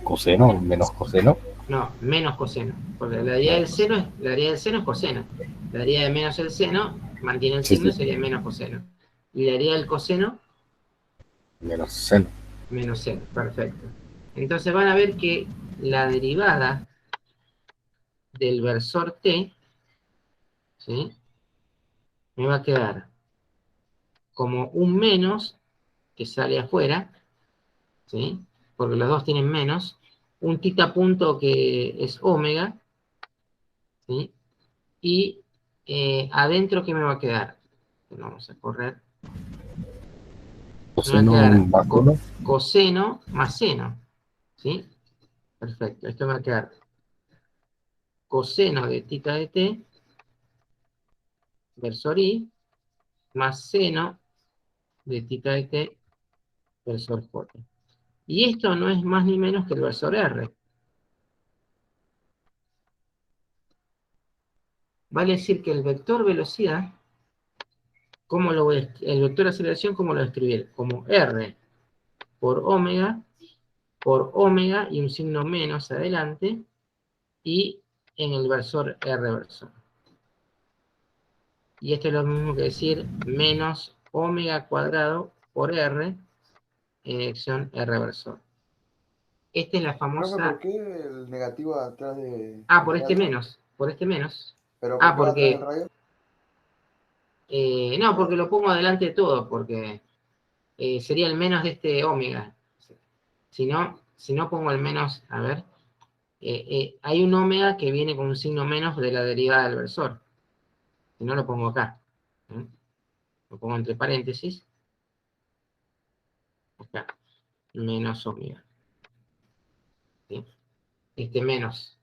Coseno, menos coseno. No, menos coseno. Porque la derivada del seno es coseno. La derivada de menos el seno mantiene el signo, sería menos coseno. Y la derivada del coseno, Menos seno. menos seno. Perfecto. Entonces van a ver que la derivada del versor T, ¿sí? Me va a quedar como un menos que sale afuera, ¿sí? Porque los dos tienen menos, un tita punto que es omega, ¿sí? Y adentro, ¿qué me va a quedar? Vamos a correr. Me va a Coseno quedar más uno. coseno más seno, ¿sí? Perfecto, esto me va a quedar coseno de tita de t versor i más seno de tita de t versor j. Y esto no es más ni menos que el versor r. Vale decir que el vector velocidad, ¿cómo lo voy el vector aceleración, ¿cómo lo voy a escribir? Como r por omega y un signo menos adelante, y en el versor r versor. Y esto es lo mismo que decir menos omega cuadrado por r en dirección r versor. Esta es la Profe, ¿por famosa... qué el negativo atrás de Ah, del por este radio? menos. Por este menos. ¿Pero por Ah, qué va atrás del porque... radio? no, porque lo pongo adelante de todo, porque sería el menos de este omega. Si no pongo el menos, a ver, hay un omega que viene con un signo menos de la derivada del versor. Si no, lo pongo acá. ¿eh? Lo pongo entre paréntesis. Acá, menos omega. ¿sí? Este menos.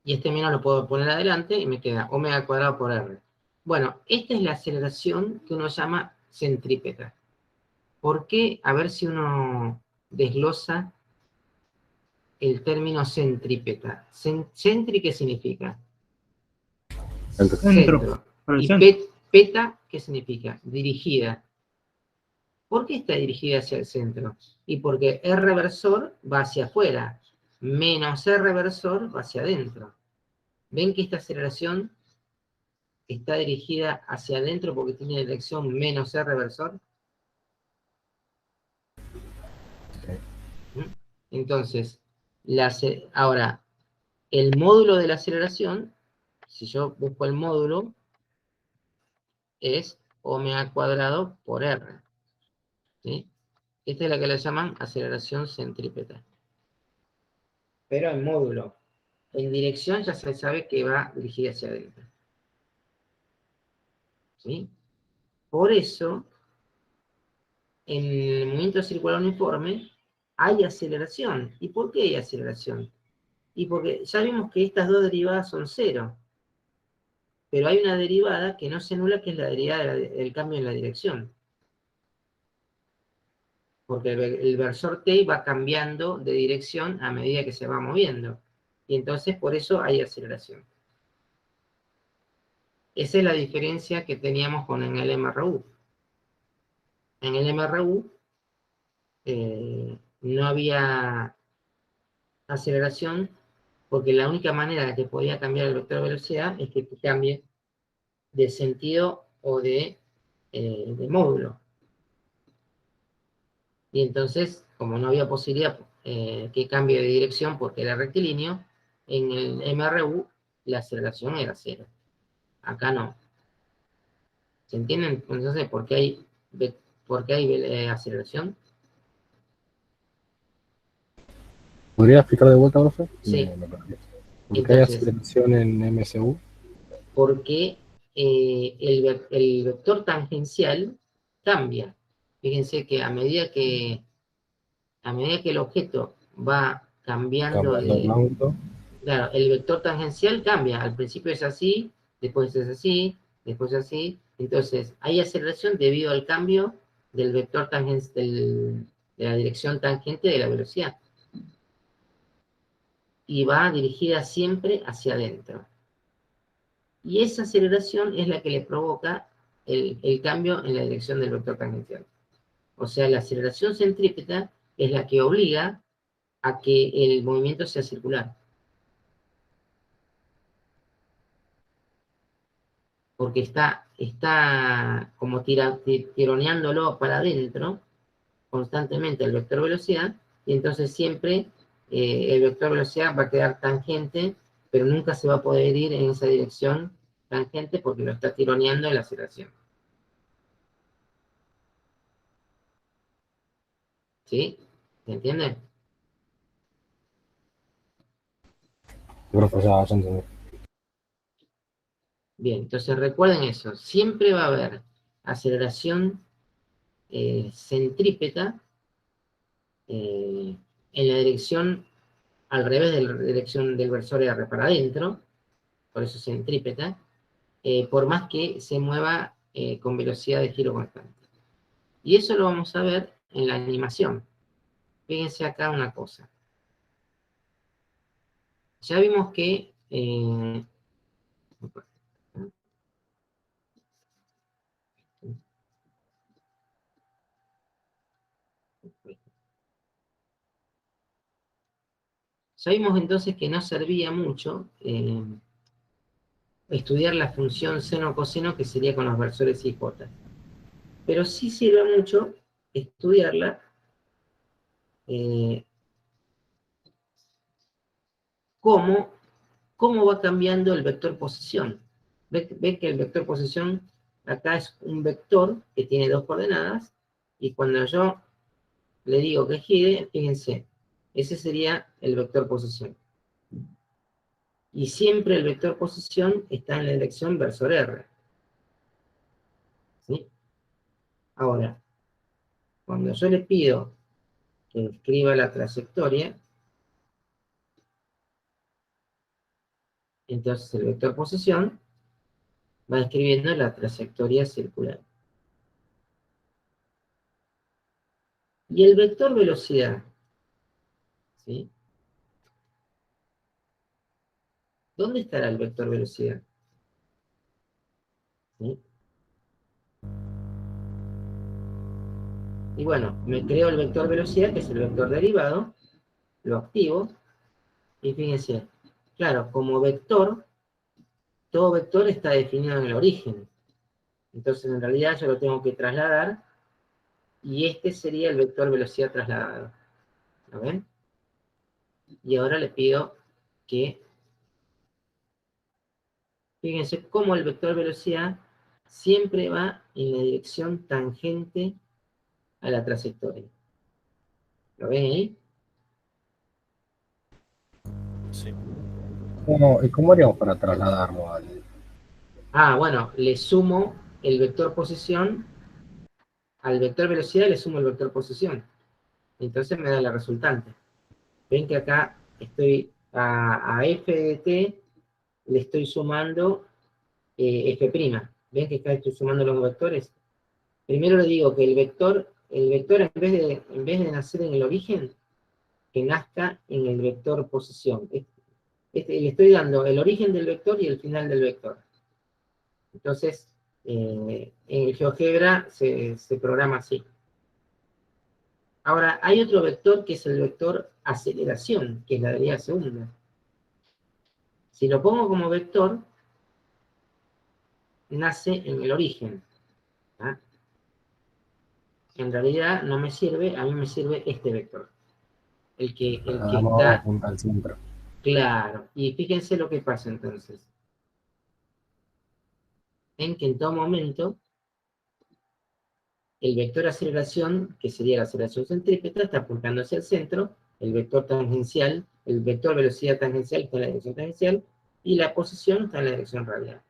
Y este menos lo puedo poner adelante y me queda omega cuadrado por r. Bueno, esta es la aceleración que uno llama centrípeta. ¿Por qué? A ver si uno desglosa el término centrípeta. ¿Centri qué significa? Centro. ¿Y peta qué significa? Dirigida. ¿Por qué está dirigida hacia el centro? Y porque R versor va hacia afuera, menos R versor va hacia adentro. ¿Ven que esta aceleración está dirigida hacia adentro porque tiene dirección menos R versor? Entonces, ahora, el módulo de la aceleración, si yo busco el módulo, es omega cuadrado por R. ¿sí? Esta es la que le llaman aceleración centrípeta. Pero en módulo. En dirección ya se sabe que va dirigida hacia adentro. ¿sí? Por eso, en el movimiento circular uniforme, hay aceleración. ¿Y por qué hay aceleración? Y porque ya vimos que estas dos derivadas son cero. Pero hay una derivada que no se anula, que es la derivada del cambio en la dirección. Porque el versor t va cambiando de dirección a medida que se va moviendo. Y entonces por eso hay aceleración. Esa es la diferencia que teníamos con en el MRU. En el MRU no había aceleración porque la única manera que podía cambiar el vector de velocidad es que cambie de sentido o de módulo. Y entonces, como no había posibilidad que cambie de dirección porque era rectilíneo, en el MRU la aceleración era cero. Acá no. ¿Se entienden? Entonces, ¿por qué hay aceleración? ¿Podría explicar de vuelta, profe? Sí. Me perdí. ¿Por qué hay aceleración en MSU? Porque el vector tangencial cambia. Fíjense que a medida que el objeto va cambiando de... Claro, el vector tangencial cambia. Al principio es así, después es así, después es así. Entonces, hay aceleración debido al cambio del vector tangencial, de la dirección tangente de la velocidad. Y va dirigida siempre hacia adentro. Y esa aceleración es la que le provoca el cambio en la dirección del vector tangencial. O sea, la aceleración centrípeta es la que obliga a que el movimiento sea circular. Porque está como tironeándolo para adentro constantemente el vector velocidad, y entonces siempre el vector velocidad va a quedar tangente, pero nunca se va a poder ir en esa dirección tangente porque lo está tironeando en la aceleración. ¿Sí? ¿Se entiende? Profe, ya entendí. Bien, entonces recuerden eso. Siempre va a haber aceleración centrípeta en la dirección, al revés de la dirección del versor R para adentro, por eso centrípeta, por más que se mueva con velocidad de giro constante. Y eso lo vamos a ver en la animación. Fíjense acá una cosa. Ya vimos que... ya vimos entonces que no servía mucho estudiar la función seno-coseno, que sería con los versores I, J. Pero sí sirve mucho estudiarla cómo va cambiando el vector posición. Ven que el vector posición acá es un vector que tiene dos coordenadas, y cuando yo le digo que gire, fíjense, ese sería el vector posición. Y siempre el vector posición está en la dirección versor R. ¿Sí? Ahora, cuando yo le pido que escriba la trayectoria, entonces el vector posición va escribiendo la trayectoria circular. Y el vector velocidad, ¿sí? ¿Dónde estará el vector velocidad? ¿Sí? Y bueno, me creo el vector velocidad, que es el vector derivado, lo activo, y fíjense, claro, como vector, todo vector está definido en el origen. Entonces, en realidad, yo lo tengo que trasladar, y este sería el vector velocidad trasladado. ¿Lo ven? Y ahora le pido que, fíjense cómo el vector velocidad siempre va en la dirección tangente a la trayectoria. ¿Lo ven ahí? Sí. ¿Y cómo haríamos para trasladarlo al...? Ah, bueno, le sumo el vector posición, al vector velocidad le sumo el vector posición. Entonces me da la resultante. Ven que acá estoy a f de t, le estoy sumando f'. ¿Ven que acá estoy sumando los vectores? Primero le digo que el vector en vez de nacer en el origen, que nazca en el vector posición. Le estoy dando el origen del vector y el final del vector. Entonces, en el GeoGebra se programa así. Ahora, hay otro vector que es el vector aceleración, que es la derivada segunda. Si lo pongo como vector, nace en el origen. ¿Ah? En realidad no me sirve, a mí me sirve este vector. El que Vamos a está apuntar al centro. claro. Y fíjense lo que pasa entonces. En que en todo momento, el vector aceleración, que sería la aceleración centrípeta, está apuntando hacia el centro, el vector tangencial, el vector velocidad tangencial está en la dirección tangencial, y la posición está en la dirección radial.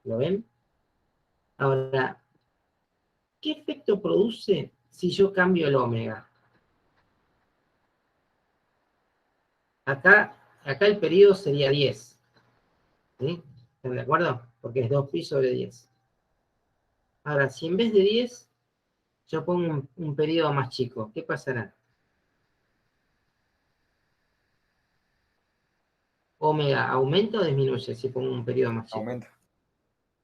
¿Lo ven? Ahora, ¿qué efecto produce si yo cambio el omega? Acá el periodo sería 10. ¿Sí? ¿Están de acuerdo? Porque es 2pi sobre 10. Ahora, si en vez de 10, yo pongo un periodo más chico, ¿qué pasará? Omega, ¿aumenta o disminuye si pongo un periodo más chico? Aumenta.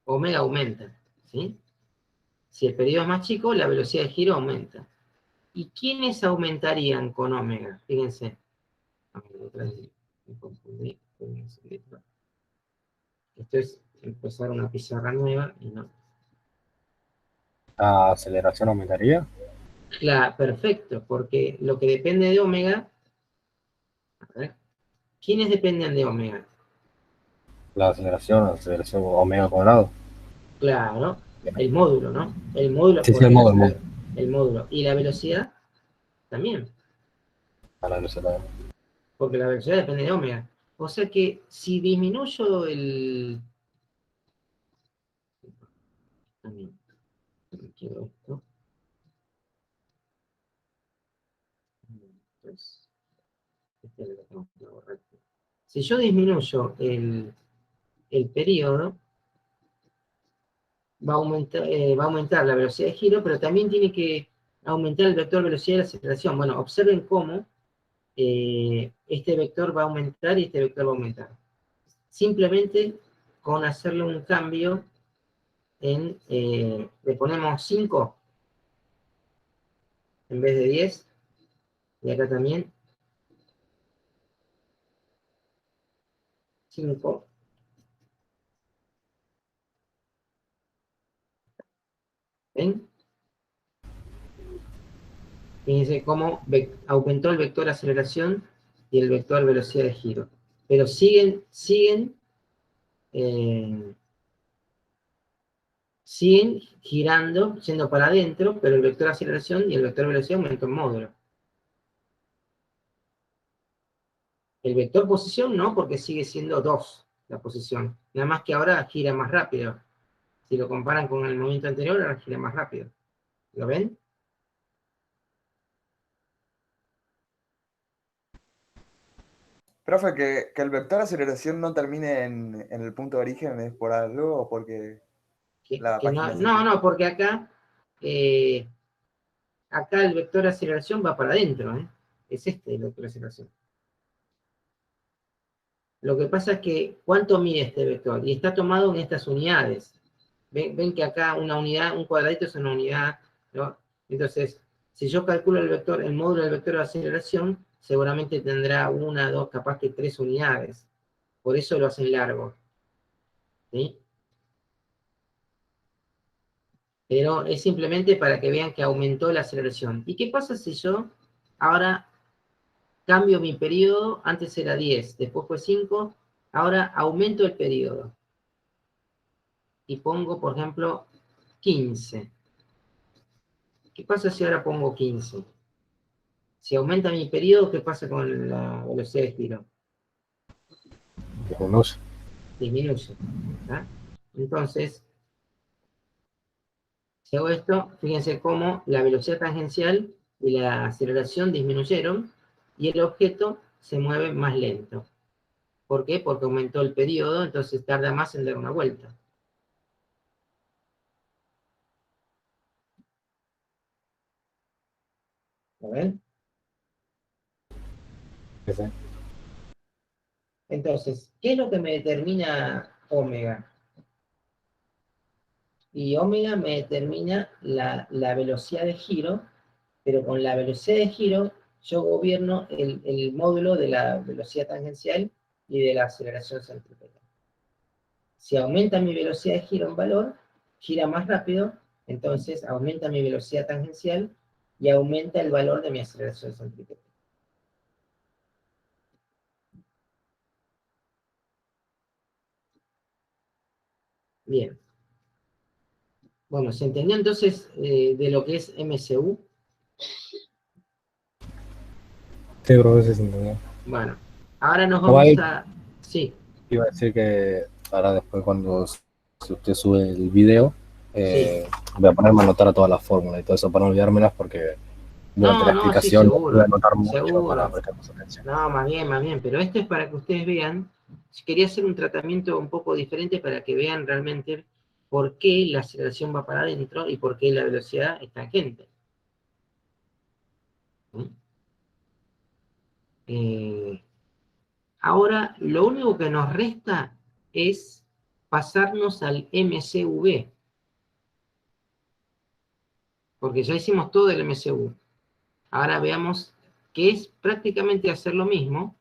Omega aumenta, ¿sí? Si el periodo es más chico, la velocidad de giro aumenta. ¿Y quiénes aumentarían con omega? Fíjense. Otra vez me confundí. Esto es empezar una pizarra nueva y no. ¿La aceleración aumentaría? Claro, perfecto, porque lo que depende de omega, a ver, ¿quiénes dependen de omega? La aceleración omega cuadrado. Claro, el módulo, ¿no? El módulo Sí, sí, el podría módulo. ser el módulo. ¿Y la velocidad? también, a la velocidad. porque la velocidad depende de omega. O sea que si disminuyo el... También, quiero esto. Entonces, este es lo que tengo que borrar. Si yo disminuyo el periodo, va a aumentar la velocidad de giro, pero también tiene que aumentar el vector velocidad de la aceleración. Bueno, observen cómo este vector va a aumentar y este vector va a aumentar. Simplemente con hacerle un cambio en, le ponemos 5 en vez de 10, y acá también 5. ¿Ven? Fíjense cómo aumentó el vector aceleración y el vector velocidad de giro. Pero siguen girando, yendo para adentro, pero el vector aceleración y el vector velocidad aumentó en módulo. El vector posición no, porque sigue siendo 2 la posición. Nada más que ahora gira más rápido. Si lo comparan con el movimiento anterior, ahora gira más rápido. ¿Lo ven? Profe, que el vector de aceleración no termine en el punto de origen es por algo o porque la página es así. No, porque acá el vector de aceleración va para adentro, ¿eh? Es este el vector de aceleración. Lo que pasa es que, ¿cuánto mide este vector? Y está tomado en estas unidades. Ven que acá una unidad, un cuadradito es una unidad, ¿no? Entonces, si yo calculo el vector, el módulo del vector de aceleración, seguramente tendrá 1, 2, capaz que 3 unidades. Por eso lo hacen largo. ¿Sí? Pero es simplemente para que vean que aumentó la aceleración. ¿Y qué pasa si yo ahora cambio mi periodo? Antes era 10, después fue 5, ahora aumento el periodo. Y pongo, por ejemplo, 15. ¿Qué pasa si ahora pongo 15? Si aumenta mi periodo, ¿qué pasa con la velocidad de giro? Disminuye. Disminuye. ¿Ah? Entonces, si hago esto, fíjense cómo la velocidad tangencial y la aceleración disminuyeron y el objeto se mueve más lento. ¿Por qué? Porque aumentó el periodo, entonces tarda más en dar una vuelta. ¿Lo ven? Sí, sí. Entonces, ¿qué es lo que me determina omega? Y omega me determina la velocidad de giro, pero con la velocidad de giro yo gobierno el módulo de la velocidad tangencial y de la aceleración centrípeta. Si aumenta mi velocidad de giro en valor, gira más rápido, entonces aumenta mi velocidad tangencial y aumenta el valor de mi aceleración centrípeta. Bien. Bueno, ¿se entendió entonces de lo que es MCU? Sí, creo que sí se entendió. Bueno, ahora nos Igual vamos a... Sí, iba a decir que ahora después cuando si usted sube el video, sí. voy a ponerme a anotar a todas las fórmulas y todo eso para no olvidármelas porque durante la No, sí, explicación voy a seguro, anotar mucho para seguro. prestar más atención. No, más bien, pero esto es para que ustedes vean, quería hacer un tratamiento un poco diferente para que vean realmente por qué la aceleración va para adentro y por qué la velocidad es tangente. Ahora, lo único que nos resta es pasarnos al MCV, porque ya hicimos todo el MCU. Ahora veamos que es prácticamente hacer lo mismo,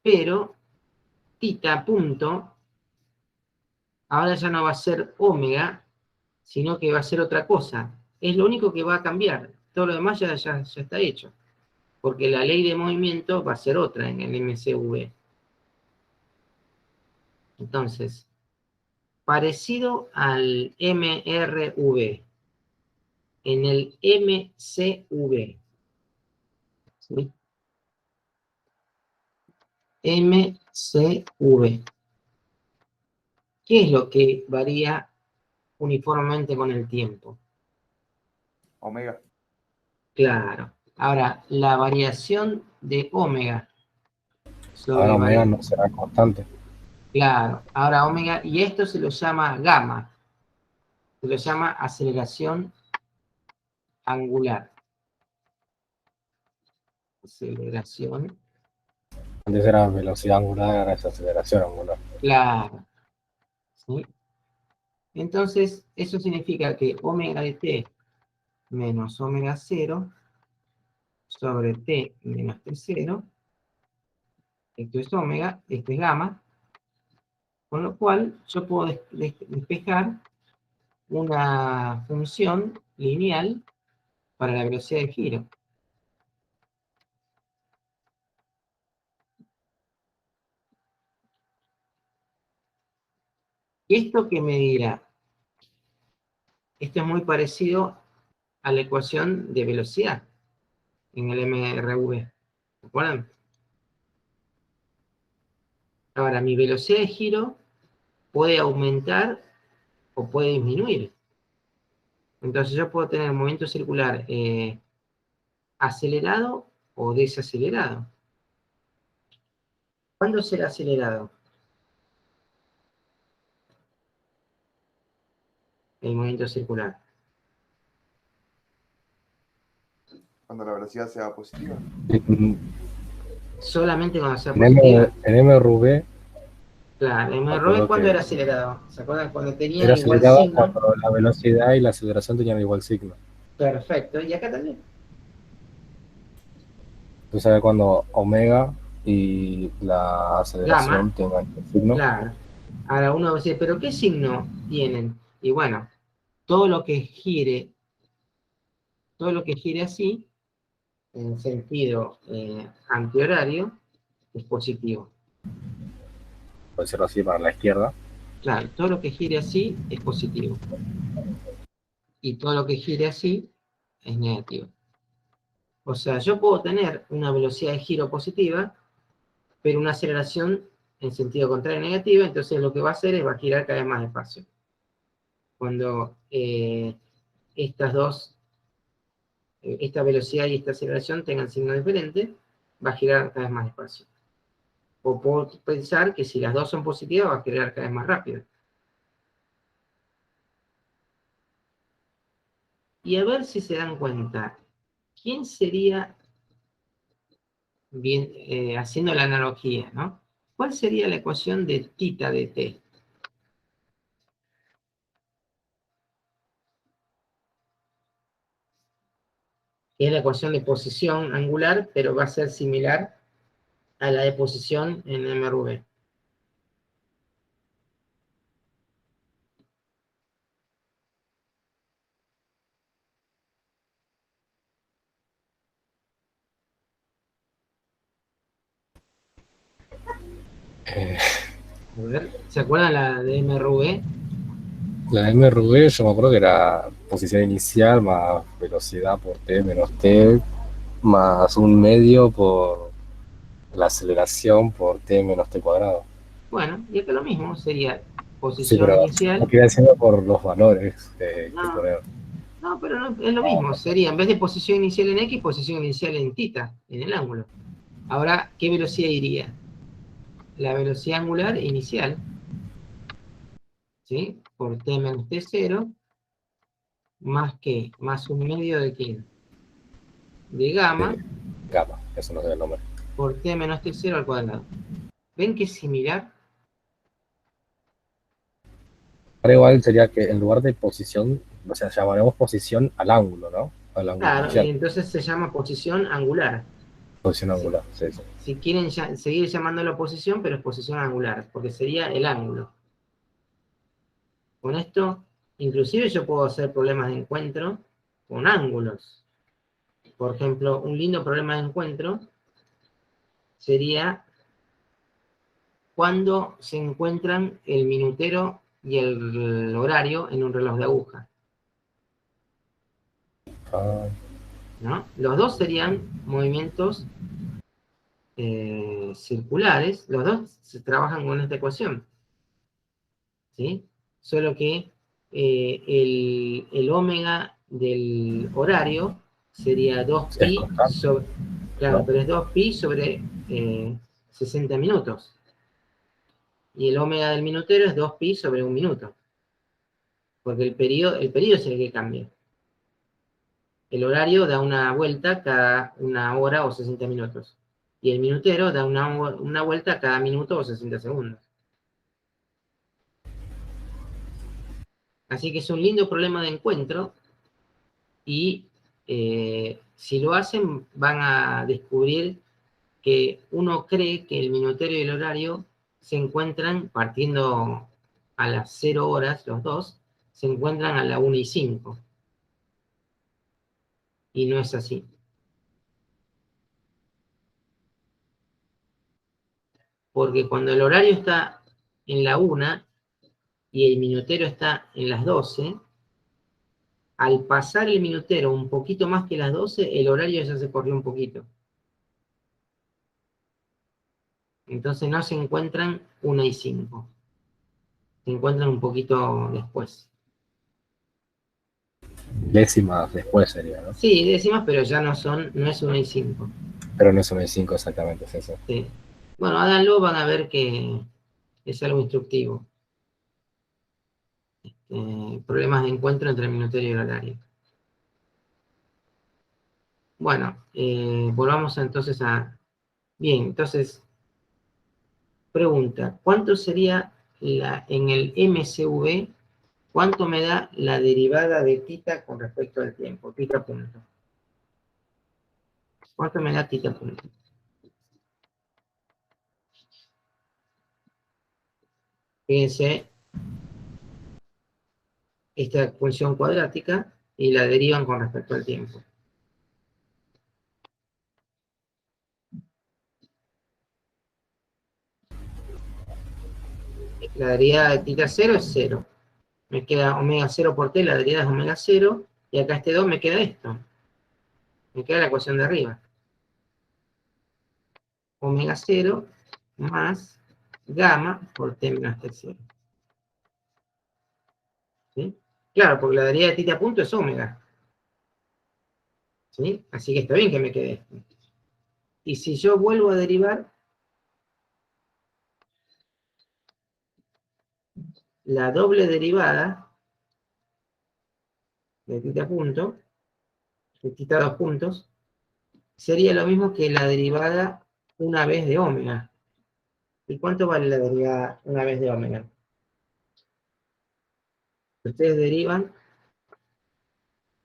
pero tita punto, ahora ya no va a ser omega, sino que va a ser otra cosa. Es lo único que va a cambiar. Todo lo demás ya está hecho. Porque la ley de movimiento va a ser otra en el MCV. Entonces, parecido al MRV, en el MCV. ¿Sí? MCV. ¿Qué es lo que varía uniformemente con el tiempo? Omega. Claro. Ahora, la variación de omega sobre Ahora omega no será constante. Claro. Ahora omega, y esto se lo llama gamma. Se lo llama aceleración angular. Aceleración. Antes era velocidad angular, ahora es aceleración angular. Claro. ¿Sí? Entonces, eso significa que omega de t menos omega 0 sobre t menos t0, esto es omega, esto es gamma, con lo cual yo puedo despejar una función lineal para la velocidad de giro. ¿Esto qué me dirá? Esto es muy parecido a la ecuación de velocidad en el MRV. ¿Se acuerdan? Ahora, mi velocidad de giro puede aumentar o puede disminuir. Entonces yo puedo tener movimiento circular acelerado o desacelerado. ¿Cuándo será acelerado? El movimiento circular. Cuando la velocidad sea positiva. Solamente cuando sea positiva. En MRV Claro, el MRV acuerdo ¿cuándo que era acelerado? ¿Se acuerdan? Cuando tenía era igual acelerado signo. cuando la velocidad y la aceleración tenían igual signo. Perfecto. Y acá también. Tú sabes cuando omega y la aceleración Gamma. tengan el signo. Claro. Ahora uno va a decir, ¿pero qué signo tienen? Y bueno, todo lo que gire así, en sentido antihorario, es positivo. Puede ser así para la izquierda. Claro, todo lo que gire así es positivo. Y todo lo que gire así es negativo. O sea, yo puedo tener una velocidad de giro positiva, pero una aceleración en sentido contrario negativa, entonces lo que va a hacer es va a girar cada vez más despacio. Cuando esta velocidad y esta aceleración tengan signo diferente, va a girar cada vez más despacio. O puedo pensar que si las dos son positivas, va a girar cada vez más rápido. Y a ver si se dan cuenta, ¿quién sería, bien, haciendo la analogía, ¿no? ¿Cuál sería la ecuación de θ de t? Es la ecuación de posición angular, pero va a ser similar a la de posición en MRV. A ver, ¿se acuerdan la de MRV? La MRV yo me acuerdo que era posición inicial más velocidad por t menos t más un medio por la aceleración por t menos t cuadrado. Bueno, y acá lo mismo, sería Sí, posición pero inicial. no quería decirlo por los valores que No, poner. no, pero no, es lo mismo, sería en vez de posición inicial en X, posición inicial en θ, en el ángulo. Ahora, ¿qué velocidad iría? La velocidad angular inicial, ¿sí? Por t menos t0, más que, más un medio de quién? De gamma, Gamma, eso no sé el nombre. por t menos t0 al cuadrado. ¿Ven que es similar? Ahora igual sería que en lugar de posición, o sea, llamaremos posición al ángulo, ¿no? Al ángulo Claro, y inicial. entonces se llama posición angular. Posición Si, angular, sí, sí. si quieren seguir llamándolo posición, pero es posición angular, porque sería el ángulo. Con esto, inclusive yo puedo hacer problemas de encuentro con ángulos. Por ejemplo, un lindo problema de encuentro sería cuando se encuentran el minutero y el horario en un reloj de aguja, ¿no? Los dos serían movimientos circulares, los dos se trabajan con esta ecuación, ¿sí? Solo que el omega del horario sería Es 2pi constante, sobre, claro, ¿no? pero es 2pi sobre 60 minutos. Y el omega del minutero es 2pi sobre un minuto. Porque el periodo es el que cambia. El horario da una vuelta cada una hora o 60 minutos. Y el minutero da una vuelta cada minuto o 60 segundos. Así que es un lindo problema de encuentro. Y si lo hacen, van a descubrir que uno cree que el minutero y el horario se encuentran, partiendo a las 0 horas, los dos, se encuentran a la 1:05. Y no es así. Porque cuando el horario está en la 1 y el minutero está en las 12, al pasar el minutero un poquito más que las 12, el horario ya se corrió un poquito. Entonces no se encuentran 1:05. Se encuentran un poquito después. Décimas después sería, ¿no? Sí, décimas, pero ya no es 1:05. Pero no es un 5 exactamente, es eso. Sí. Bueno, háganlo, van a ver que es algo instructivo. Problemas de encuentro entre el minutero y el horario. Bueno, volvamos entonces a... Bien, entonces, pregunta, ¿cuánto sería en el MCV, cuánto me da la derivada de tita con respecto al tiempo? Tita punto. ¿Cuánto me da tita punto? Fíjense, esta función cuadrática y la derivan con respecto al tiempo. La derivada de tita 0 es 0. Me queda omega 0 por t, la derivada es omega 0, y acá este 2 me queda esto. Me queda la ecuación de arriba. Omega 0 más gamma por t menos t0. ¿Sí? Claro, porque la derivada de tita punto es omega. ¿Sí? Así que está bien que me quede esto. Y si yo vuelvo a derivar la doble derivada de tita punto, de tita 2 puntos, sería lo mismo que la derivada una vez de omega. ¿Y cuánto vale la derivada una vez de omega? Ustedes derivan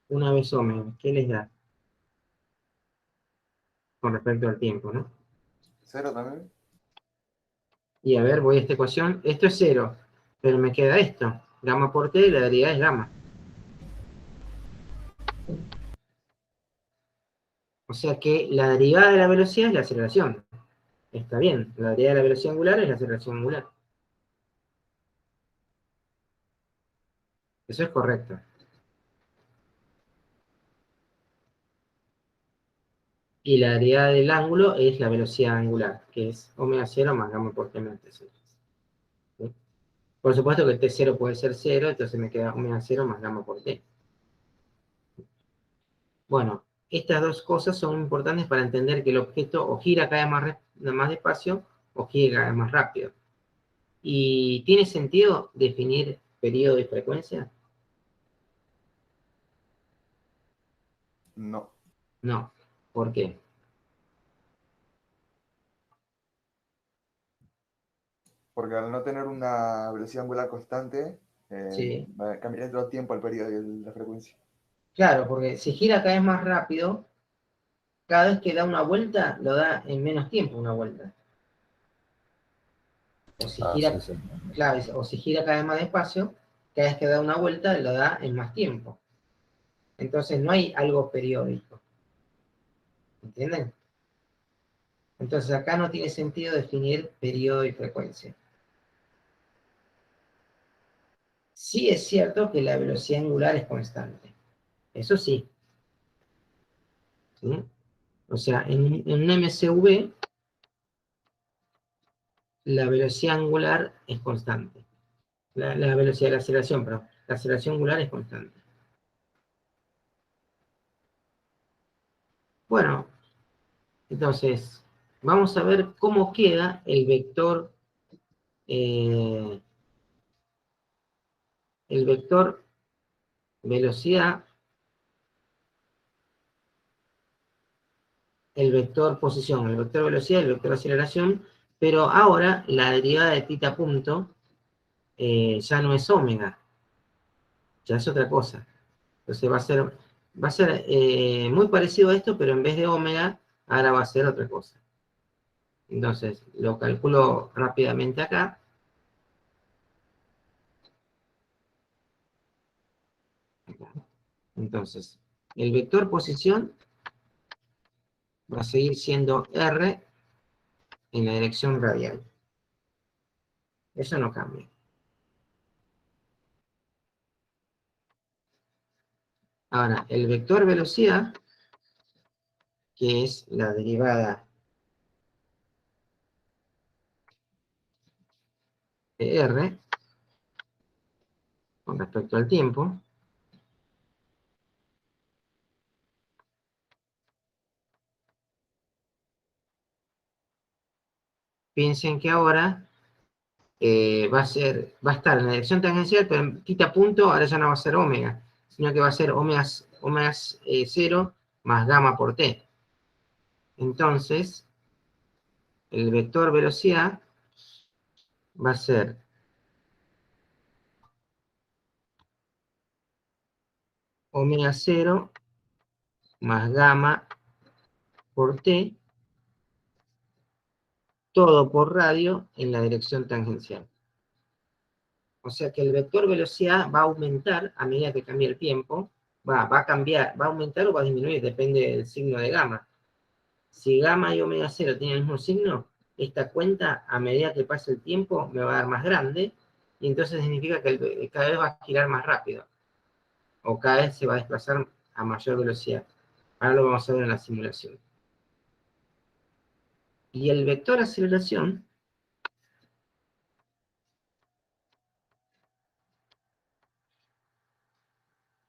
una vez omega. ¿Qué les da? Con respecto al tiempo, ¿no? 0 también. Y a ver, voy a esta ecuación. Esto es 0, pero me queda esto. Gamma por t, la derivada es gamma. O sea que la derivada de la velocidad es la aceleración. Está bien, la derivada de la velocidad angular es la aceleración angular. Eso es correcto. Y la derivada del ángulo es la velocidad angular, que es omega 0 más gamma por t menos t0. ¿Sí? Por supuesto que t0 puede ser 0, entonces me queda omega 0 más gamma por t. Bueno, estas dos cosas son importantes para entender que el objeto o gira cada vez más despacio o gira cada vez más rápido. ¿Y tiene sentido definir periodo y frecuencia? No. No. ¿Por qué? Porque al no tener una velocidad angular constante, Sí. va a cambiar todo el tiempo el periodo y la frecuencia. Claro, porque si gira cada vez más rápido, cada vez que da una vuelta, lo da en menos tiempo una vuelta. O si Ah, gira, sí, sí. claro, o si gira cada vez más despacio, cada vez que da una vuelta, lo da en más tiempo. Entonces no hay algo periódico. ¿Entienden? Entonces acá no tiene sentido definir periodo y frecuencia. Sí es cierto que la velocidad angular es constante. Eso sí. ¿Sí? O sea, en un MCV, la velocidad angular es constante. La velocidad de la aceleración, perdón. La aceleración angular es constante. Bueno, entonces, vamos a ver cómo queda el vector velocidad, el vector posición, el vector velocidad, el vector aceleración, pero ahora la derivada de tita punto ya no es omega, ya es otra cosa. Entonces va a ser muy parecido a esto, pero en vez de omega, ahora va a ser otra cosa. Entonces, lo calculo rápidamente acá. Entonces, el vector posición va a seguir siendo R en la dirección radial. Eso no cambia. Ahora, el vector velocidad, que es la derivada de R con respecto al tiempo, piensen que ahora va a estar en la dirección tangencial, pero en tita punto ahora ya no va a ser omega, sino que va a ser omega 0 más gamma por t. Entonces, el vector velocidad va a ser omega 0 más gamma por t, todo por radio en la dirección tangencial. O sea que el vector velocidad va a aumentar a medida que cambia el tiempo, va a cambiar, va a aumentar o va a disminuir, depende del signo de gamma. Si gamma y omega 0 tienen el mismo signo, esta cuenta a medida que pase el tiempo me va a dar más grande, y entonces significa que cada vez va a girar más rápido, o cada vez se va a desplazar a mayor velocidad. Ahora lo vamos a ver en la simulación. Y el vector aceleración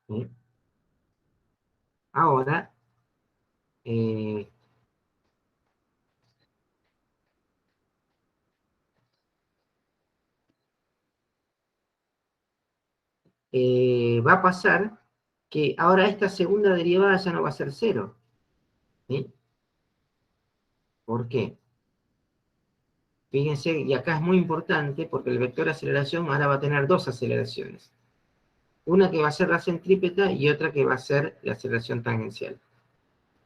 ¿sí? Ahora va a pasar que ahora esta segunda derivada ya no va a ser 0. ¿Sí? ¿Por qué? Fíjense, y acá es muy importante porque el vector aceleración ahora va a tener dos aceleraciones. Una que va a ser la centrípeta y otra que va a ser la aceleración tangencial.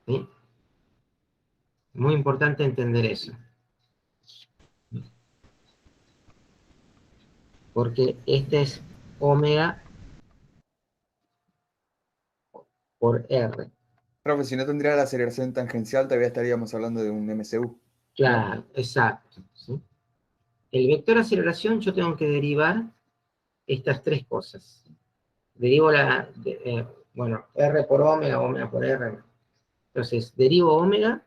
¿Sí? Muy importante entender eso. Porque este es omega por R. Profe, si no tendría la aceleración tangencial, todavía estaríamos hablando de un MCU. Claro, ¿no? Exacto. ¿Sí? El vector aceleración yo tengo que derivar estas tres cosas. Derivo bueno, R por omega, omega por R. Entonces, derivo omega,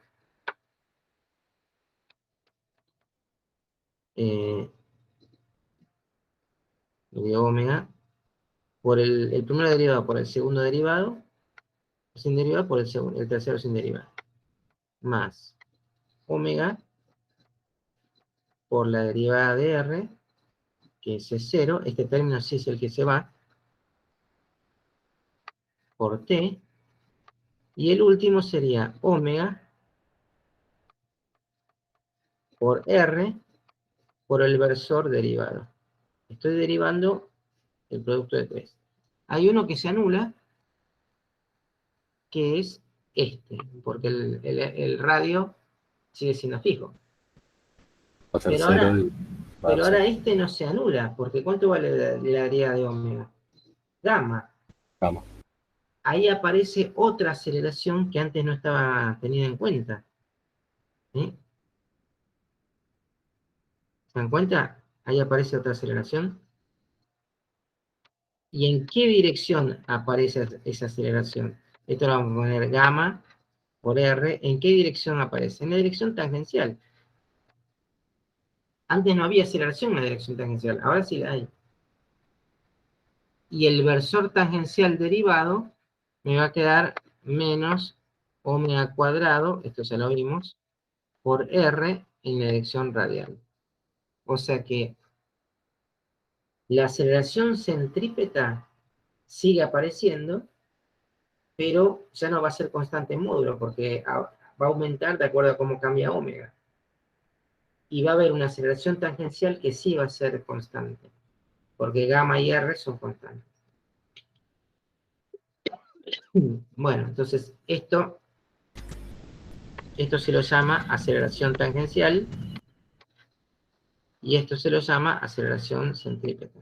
derivo omega, por el primero derivado por el segundo derivado, sin derivado por el tercero sin derivado. Más omega por la derivada de R, que es 0, este término sí es el que se va, por T, y el último sería omega por R por el versor derivado. Estoy derivando el producto de 3. Hay uno que se anula, que es este, porque el radio sigue siendo fijo. Va a ser Pero cero ahora, y va a pero dar ahora cero. este no se anula, porque ¿cuánto vale la derivada de omega? Gamma. Vamos. Ahí aparece otra aceleración que antes no estaba tenida en cuenta. ¿Sí? ¿Se dan cuenta? Ahí aparece otra aceleración. ¿Y en qué dirección aparece esa aceleración? Esto lo vamos a poner gamma por R. ¿En qué dirección aparece? En la dirección tangencial. Antes no había aceleración en la dirección tangencial, ahora sí la hay. Y el versor tangencial derivado me va a quedar menos omega cuadrado, esto ya lo vimos, por R en la dirección radial. O sea que la aceleración centrípeta sigue apareciendo, pero ya no va a ser constante en módulo, porque va a aumentar de acuerdo a cómo cambia omega. Y va a haber una aceleración tangencial que sí va a ser constante, porque gamma y R son constantes. Bueno, entonces esto se lo llama aceleración tangencial y esto se lo llama aceleración centrípeta.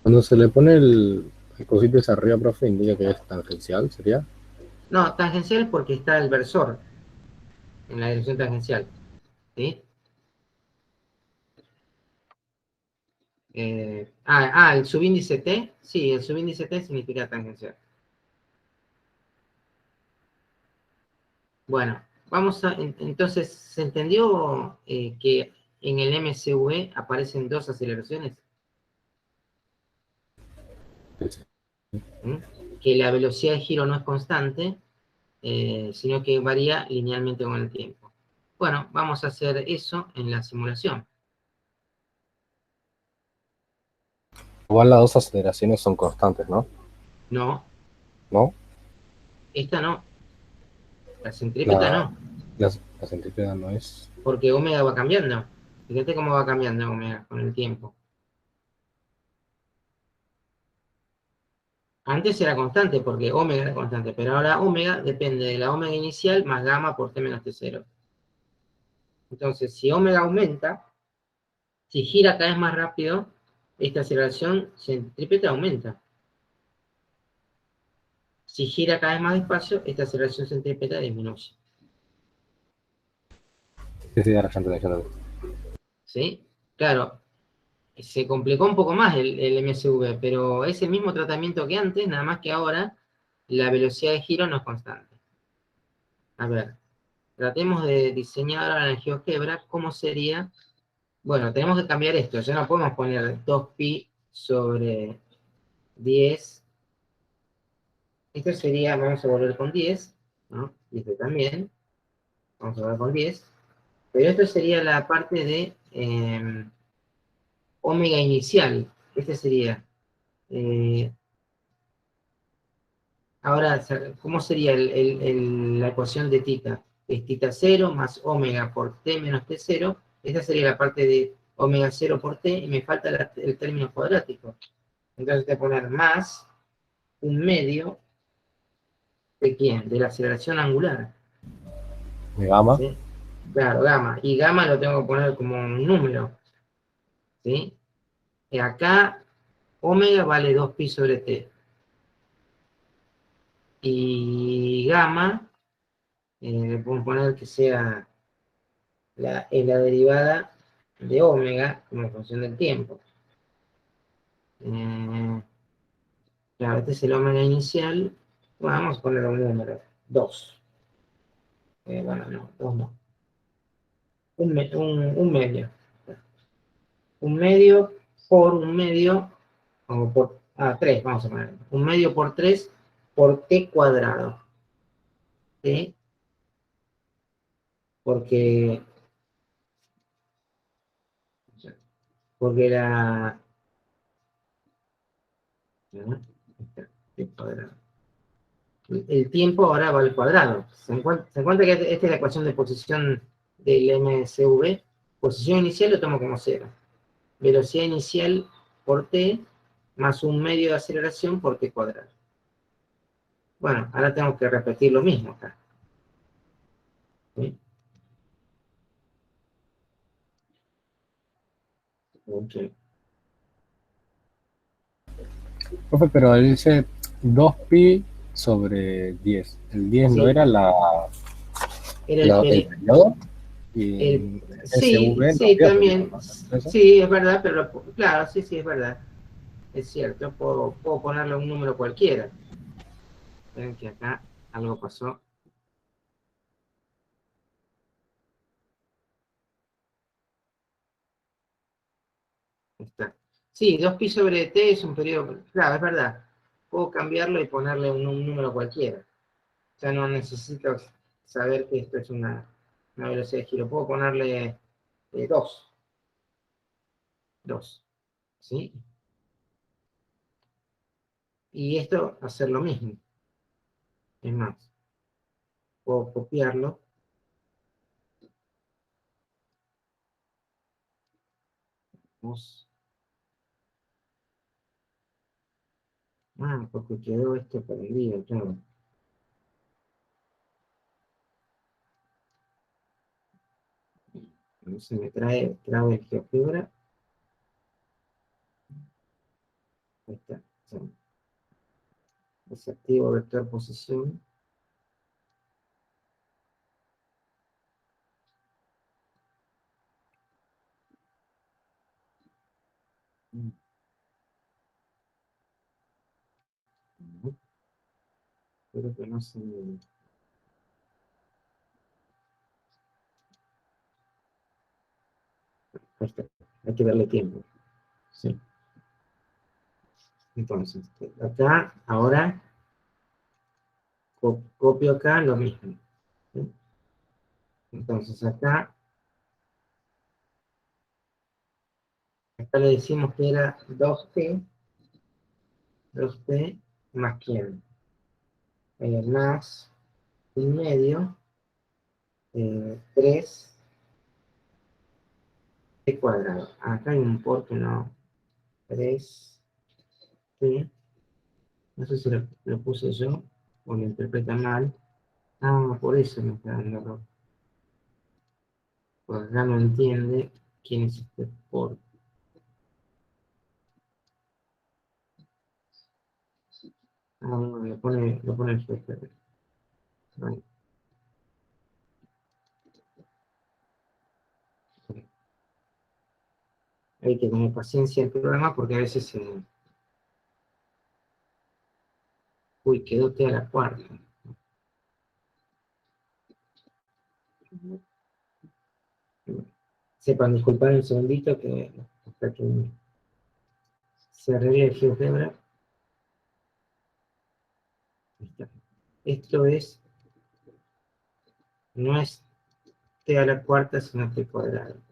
Cuando se le pone el cosito ese arriba, profe, indica que es tangencial, ¿sería? No, tangencial porque está el versor en la dirección tangencial. ¿Sí? El subíndice T. Sí, el subíndice T significa tangencial. Bueno, entonces, ¿se entendió que en el MCV aparecen dos aceleraciones? ¿Mm? Que la velocidad de giro no es constante, sino que varía linealmente con el tiempo. Bueno, vamos a hacer eso en la simulación. Igual las dos aceleraciones son constantes, ¿no? No. ¿No? Esta no. La centrípeta no. La centrípeta no es. Porque omega va cambiando. Fíjate cómo va cambiando omega con el tiempo. Antes era constante porque omega era constante, pero ahora omega depende de la omega inicial más gamma por t menos t0. Entonces, si omega aumenta, si gira cada vez más rápido, esta aceleración centrípeta aumenta. Si gira cada vez más despacio, esta aceleración centrípeta disminuye. Sí, ahora ya entendí. ¿Sí? Claro, se complicó un poco más el MSV, pero es el mismo tratamiento que antes, nada más que ahora la velocidad de giro no es constante. A ver, tratemos de diseñar ahora en GeoGebra cómo sería. Bueno, tenemos que cambiar esto, ya no podemos poner 2pi sobre 10. Esto sería, vamos a volver con 10, ¿no? Y este también, vamos a volver con 10. Pero esto sería la parte de omega inicial. Este sería. Ahora, ¿cómo sería la ecuación de tita? Es tita 0 más omega por t menos t0. Esta sería la parte de omega 0 por t y me falta el término cuadrático. Entonces voy a poner más un medio de ¿quién? De la aceleración angular. ¿De gamma? ¿Sí? Claro, gamma. Y gamma lo tengo que poner como un número. ¿Sí? Y acá omega vale 2pi sobre t. Y gamma, le podemos poner que sea la derivada de omega como función del tiempo. Claro, este es el omega inicial. Bueno, vamos a poner un número, 2. Bueno, no, 2 no. Un medio. Un medio por un medio, o por, 3, vamos a poner. Un medio por 3 por t cuadrado. ¿Sí? Porque el tiempo ahora va al cuadrado. ¿Se encuentra que esta es la ecuación de posición del MCV? Posición inicial lo tomo como 0. Velocidad inicial por t más un medio de aceleración por t cuadrado. Bueno, ahora tengo que repetir lo mismo acá. ¿Sí? Okay. Profe, pero él dice 2pi sobre 10. El 10 Sí. No era Era el periodo. Y sí, SV sí, no también. Sí, es verdad, pero claro, sí, es verdad. es cierto, puedo ponerle un número cualquiera. Ven que acá algo pasó. Ahí está. Sí, 2pi sobre t es un periodo, claro, es verdad. Puedo cambiarlo y ponerle un número cualquiera. Ya no necesito saber que esto es una velocidad de giro. Puedo ponerle 2. 2. ¿Sí? Y esto hacer lo mismo. Es más, puedo copiarlo. Vamos. Ah, porque quedó esto perdido, claro. Se me trae el GeoGebra. Ahí está. Desactivo vector posición. Espero que no se me... Ahí está. Hay que darle tiempo. Sí. Entonces, acá, ahora, copio acá lo mismo. ¿Sí? Entonces, acá le decimos que era 2t más quién. Más y medio, 3t cuadrado. Acá hay un por que no. 3t. No sé si lo puse yo o lo interpreta mal. Ah, por eso me está dando error. Porque acá no entiende quién es este por. Ah, no, lo pone el jefe. Vale. Hay que tener paciencia el programa porque a veces se... Uy, quedó T a la cuarta. Sepan disculpar un segundito que hasta que se arregle el GeoGebra. Esto es, no es t a la cuarta, sino t cuadrado.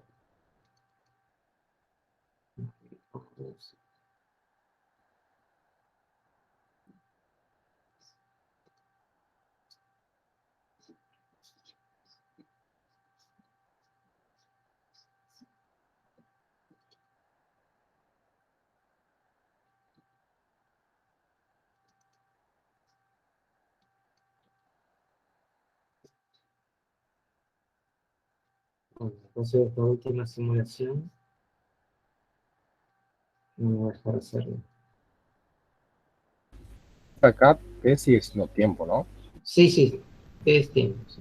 Bueno, entonces esta última simulación no me voy a dejar hacerlo. Acá T sigue siendo tiempo, ¿no? Sí, sí, es tiempo. Sí.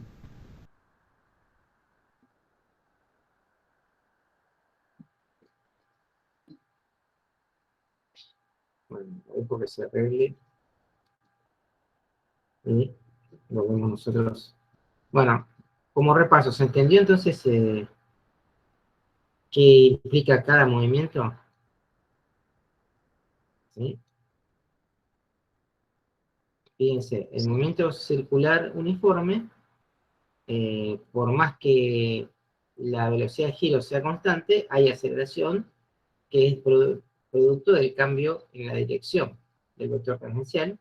Bueno, ahí porque se arregle y lo vemos nosotros. Bueno, como repaso, ¿se entendió entonces qué implica cada movimiento? ¿Sí? Fíjense, el movimiento circular uniforme, por más que la velocidad de giro sea constante, hay aceleración que es producto del cambio en la dirección del vector tangencial,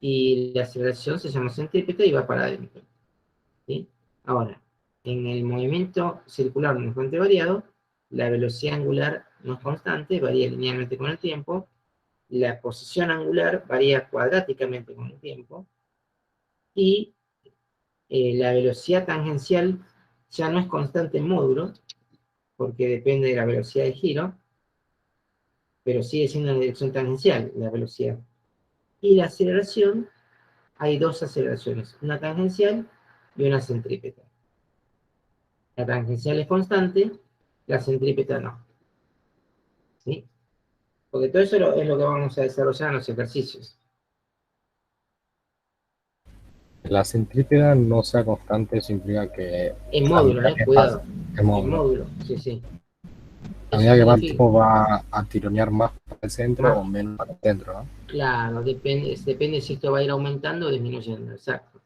y la aceleración se llama centrípeta y va para adentro. ¿Sí? Ahora, en el movimiento circular uniforme variado, la velocidad angular no es constante, varía linealmente con el tiempo, la posición angular varía cuadráticamente con el tiempo, y la velocidad tangencial ya no es constante en módulo, porque depende de la velocidad de giro, pero sigue siendo en dirección tangencial la velocidad. Y la aceleración, hay dos aceleraciones, una tangencial y una centrípeta. La tangencial es constante, la centrípeta no. ¿Sí? Porque todo eso es lo que vamos a desarrollar en los ejercicios. La centrípeta no sea constante, eso implica que En a módulo, medida que pasa cuidado. el En módulo, módulo, sí, sí. a Eso medida que más el significa, tiempo va a tironear más para el centro más, o menos para el centro, ¿no? claro, depende si esto va a ir aumentando o disminuyendo, exacto.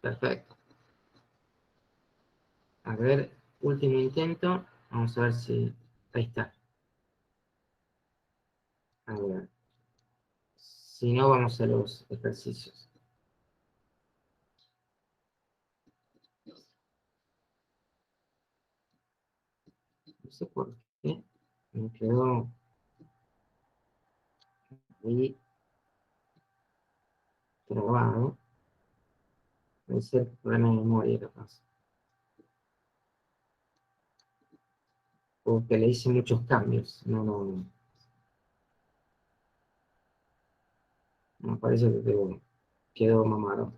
Perfecto. A ver, último intento. Vamos a ver si... Ahí está. A ver. Si no, vamos a los ejercicios. No sé por qué. Me quedó ahí trabado. Debe ser problema de memoria, capaz. Porque le hice muchos cambios. No parece que quedó mamado.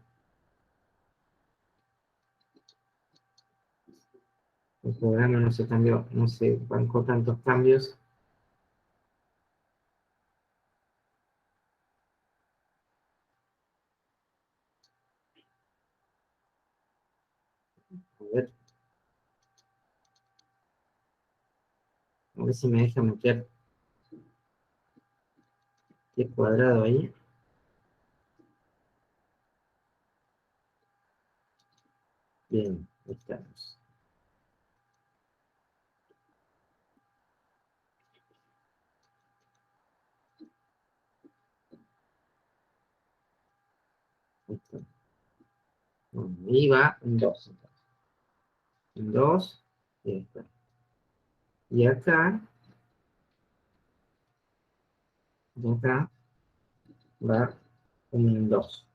El programa no se cambió, no se bancó tantos cambios. A ver si me deja meter el cuadrado ahí. Bien, ahí estamos. Ahí está. Bueno, ahí va un 2. Un 2. Y ahí está. Y acá va un 2.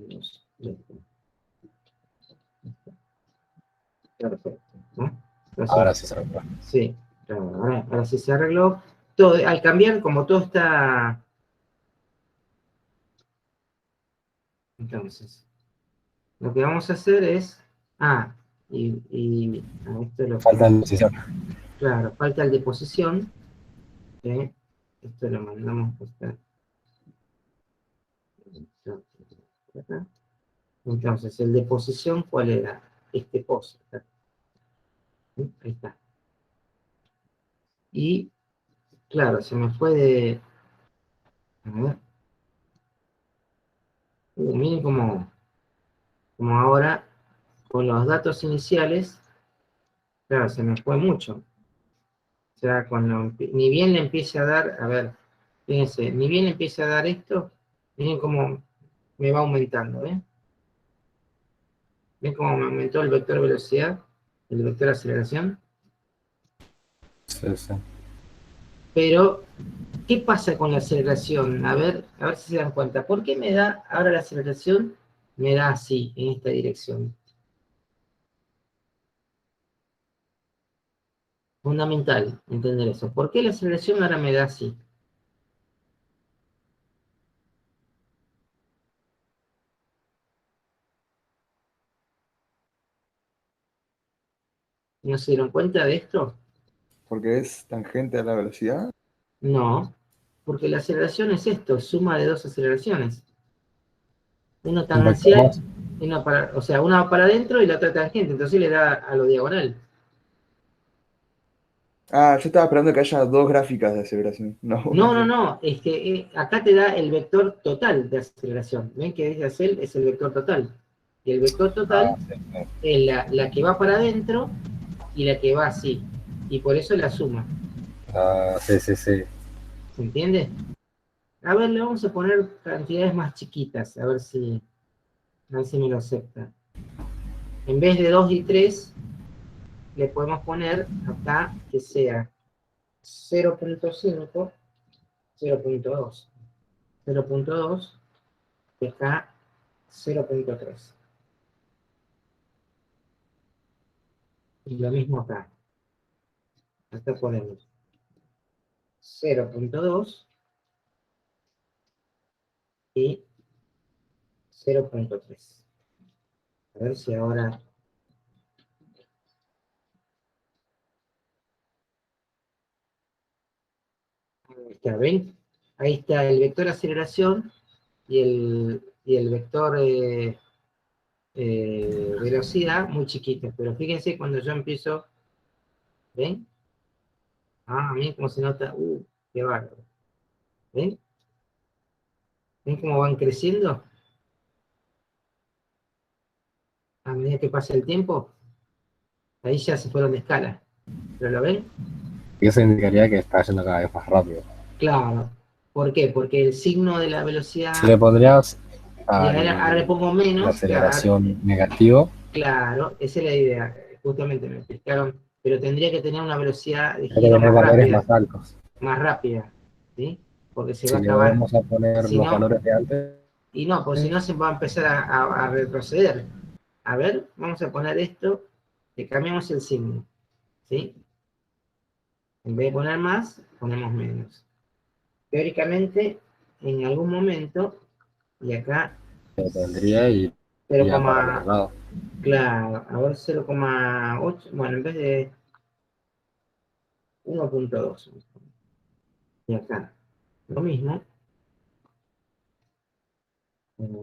Un 2. Perfecto, ¿no? Entonces, Ahora sí se recuerda. sí, ahora sí se arregló. Todo, al cambiar, como todo está... Entonces, lo que vamos a hacer es... Ah, esto lo Falta que... de decisión. Claro, falta el de posición. Esto lo mandamos acá. Entonces, el de posición, ¿cuál era? Este post. Ahí está. Y, claro, se me fue de... A ver. Miren como ahora, con los datos iniciales, claro, se me fue mucho. O sea, ni bien le empiece a dar, a ver, fíjense, ni bien le empiece a dar esto, miren cómo me va aumentando, ¿eh? ¿Ven cómo me aumentó el vector velocidad, el vector aceleración? Sí, sí. Pero, ¿qué pasa con la aceleración? A ver si se dan cuenta. ¿Por qué me da, ahora la aceleración me da así, en esta dirección? Fundamental entender eso. ¿Por qué la aceleración ahora me da así? ¿No se dieron cuenta de esto? Porque es tangente a la velocidad. No, porque la aceleración es esto, suma de dos aceleraciones. Una Un vector tangencial, más. o sea, una va para adentro y la otra tangente, entonces le da a lo diagonal. Ah, yo estaba esperando que haya dos gráficas de aceleración. No, una No, no, sola. no, es que acá te da el vector total de aceleración. ¿Ven que dice Acel es el vector total? Y el vector Ah, total sí, sí. es la que va para adentro y la que va así. Y por eso la suma. Ah, sí, sí, sí. ¿Se entiende? A ver, le vamos a poner cantidades más chiquitas, a ver si me lo acepta. En vez de 2 y 3, le podemos poner acá que sea 0.5, 0.2. 0.2 y acá 0.3. Y lo mismo acá. Acá ponemos 0.2 y 0.3. A ver si ahora... Está, ¿ven? Ahí está el vector aceleración y el vector velocidad muy chiquito. Pero fíjense cuando yo empiezo, ¿ven? Miren cómo se nota. Qué bárbaro. ¿Ven? ¿Ven cómo van creciendo? A medida que pasa el tiempo, ahí ya se fueron de escala. ¿Pero lo ven? Y eso indicaría que está yendo cada vez más rápido. Claro. ¿Por qué? Porque el signo de la velocidad... Si le pondrías Y ahora le pongo la menos. aceleración negativo, Claro, esa es la idea. Justamente me explicaron. Pero tendría que tener una velocidad de hay que giro tener más valores rápida. más altos. Más rápida. ¿Sí? Porque se va Si a le acabar. vamos a poner Si los no, valores de antes, y no, porque si no se va a empezar a retroceder. A ver, vamos a poner esto. Le cambiamos el signo. ¿Sí? En vez de poner más, ponemos menos. Teóricamente, en algún momento, y acá, lo tendría y 0, ya para el otro lado. claro, a ver 0,8, bueno, en vez de 1,2. Y acá, lo mismo,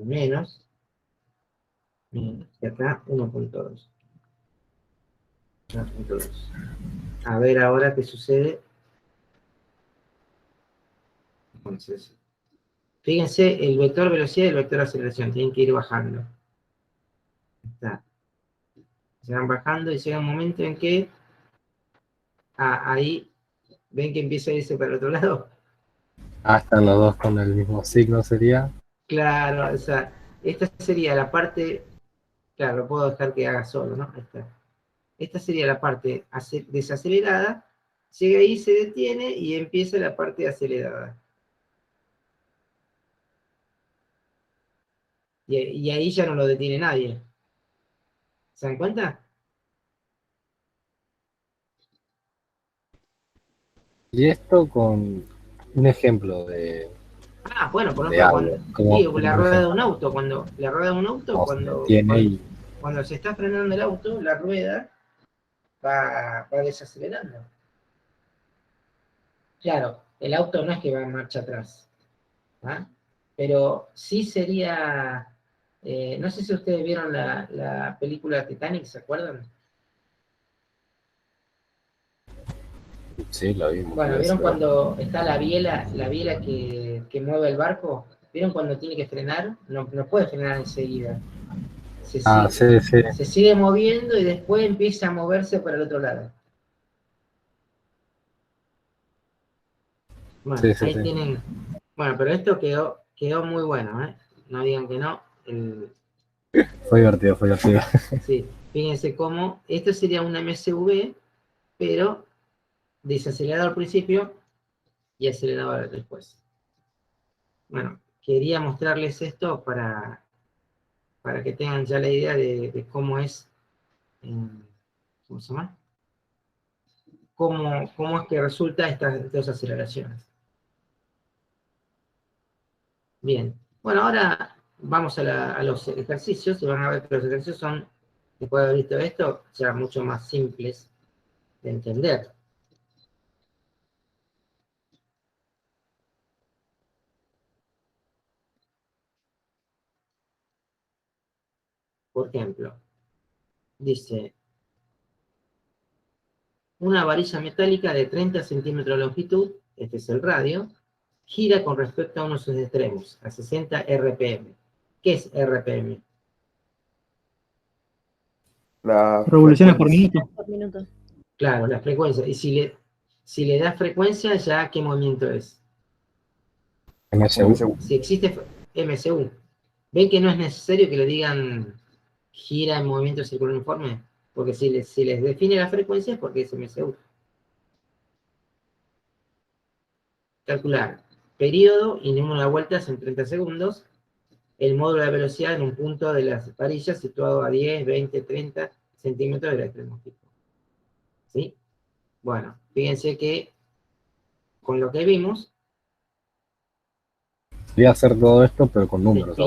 menos, y acá 1,2. 1,2. A ver ahora qué sucede. Entonces, fíjense, el vector velocidad y el vector aceleración tienen que ir bajando. Está. Se van bajando y llega un momento en que ahí ven que empieza a irse para el otro lado. Están los dos con el mismo signo, sería. Claro, o sea, esta sería la parte, claro, lo puedo dejar que haga solo, ¿no? Ahí está. Esta sería la parte desacelerada, llega ahí, se detiene y empieza la parte acelerada. Y ahí ya no lo detiene nadie. ¿Se dan cuenta? Y esto con un ejemplo Bueno, por de ejemplo, algo. sí, Como la por rueda de ejemplo, un auto, la rueda de un auto, cuando se detiene y cuando se está frenando el auto, la rueda va desacelerando. Claro, el auto no es que va en marcha atrás, ¿ah? Pero sí sería, no sé si ustedes vieron la película Titanic, ¿se acuerdan? sí, lo vimos. Bueno, ¿vieron cuando está la biela que mueve el barco? ¿Vieron cuando tiene que frenar? No puede frenar enseguida. Sí, sí. Se sigue moviendo y después empieza a moverse para el otro lado. Bueno, Sí, sí, ahí sí. tienen. Bueno, pero esto quedó muy bueno, ¿eh? No digan que no. Fue divertido, fue divertido. Sí, fíjense cómo. Esto sería un MSV, pero desacelerado al principio y acelerado después. Bueno, quería mostrarles esto para que tengan ya la idea de cómo es. ¿Cómo se llama? Cómo es que resulta estas dos aceleraciones. Bien, bueno, ahora vamos a los ejercicios y van a ver que los ejercicios son, después de haber visto esto, ya mucho más simples de entender. Por ejemplo, dice, una varilla metálica de 30 centímetros de longitud, este es el radio, gira con respecto a uno de sus extremos, a 60 RPM. ¿Qué es RPM? La Revoluciones por frecuencia. minuto. Por minuto. Claro, la frecuencia. Y si le das frecuencia, ¿ya qué movimiento es? MSU. Si existe MSU. ¿Ven que no es necesario que le digan gira en movimiento circular uniforme? Porque si les define la frecuencia es porque es MSU. Calcular periodo y número de vueltas en 30 segundos. El módulo de velocidad en un punto de las varillas situado a 10, 20, 30 centímetros del extremo fijo. ¿Sí? Bueno, fíjense que con lo que vimos, Voy a hacer todo esto, pero con números.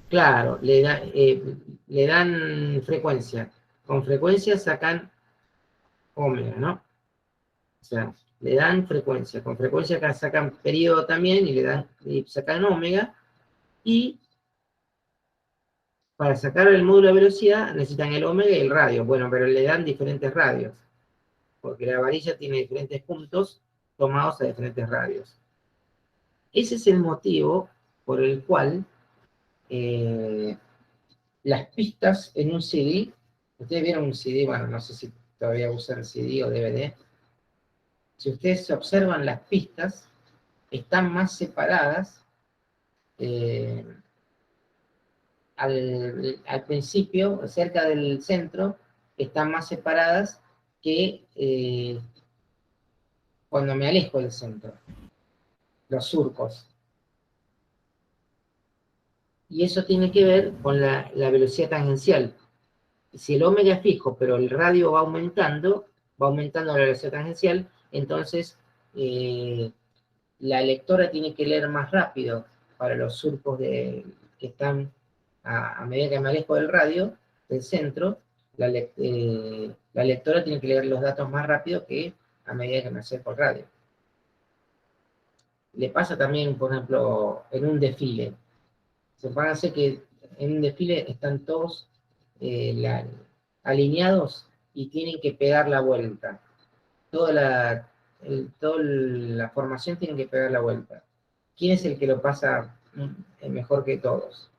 claro, le dan frecuencia. Con frecuencia sacan omega, ¿no? O sea, le dan frecuencia. Con frecuencia acá sacan periodo también y sacan omega. Y para sacar el módulo de velocidad necesitan el omega y el radio. Bueno, pero le dan diferentes radios, porque la varilla tiene diferentes puntos tomados a diferentes radios. Ese es el motivo por el cual las pistas en un CD, ustedes vieron un CD, bueno, no sé si todavía usan CD o DVD, si ustedes observan las pistas, están más separadas al principio, cerca del centro, están más separadas que cuando me alejo del centro, los surcos. Y eso tiene que ver con la velocidad tangencial. Si el omega es fijo, pero el radio va aumentando la velocidad tangencial, entonces la lectora tiene que leer más rápido para los surcos que están a medida que me alejo del radio, del centro, la lectora tiene que leer los datos más rápido que a medida que me acerco al radio. Le pasa también, por ejemplo, en un desfile. Se puede hacer que en un desfile están todos alineados y tienen que pegar la vuelta. Toda la formación tiene que pegar la vuelta. ¿Quién es el que lo pasa mejor que todos?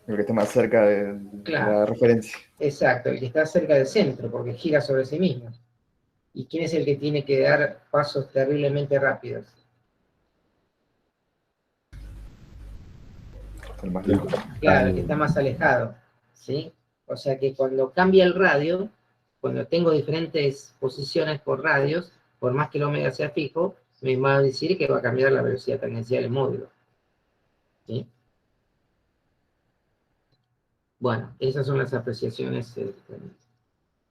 El que está más cerca de la referencia. Exacto, el que está cerca del centro, porque gira sobre sí mismo. ¿Y quién es el que tiene que dar pasos terriblemente rápidos? El más lejos. Claro, el que está más alejado, ¿sí? O sea que cuando cambia el radio, cuando tengo diferentes posiciones por radios, por más que el omega sea fijo, me va a decir que va a cambiar la velocidad tangencial del módulo. ¿Sí? Bueno, esas son las apreciaciones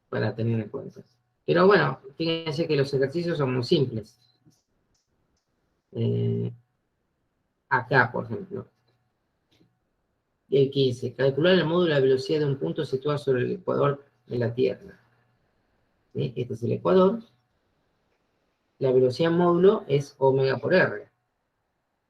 para tener en cuenta. Pero bueno, fíjense que los ejercicios son muy simples. Acá, por ejemplo. El 15. Calcular el módulo de la velocidad de un punto situado sobre el ecuador de la Tierra. ¿Sí? Este es el ecuador. La velocidad módulo es omega por R.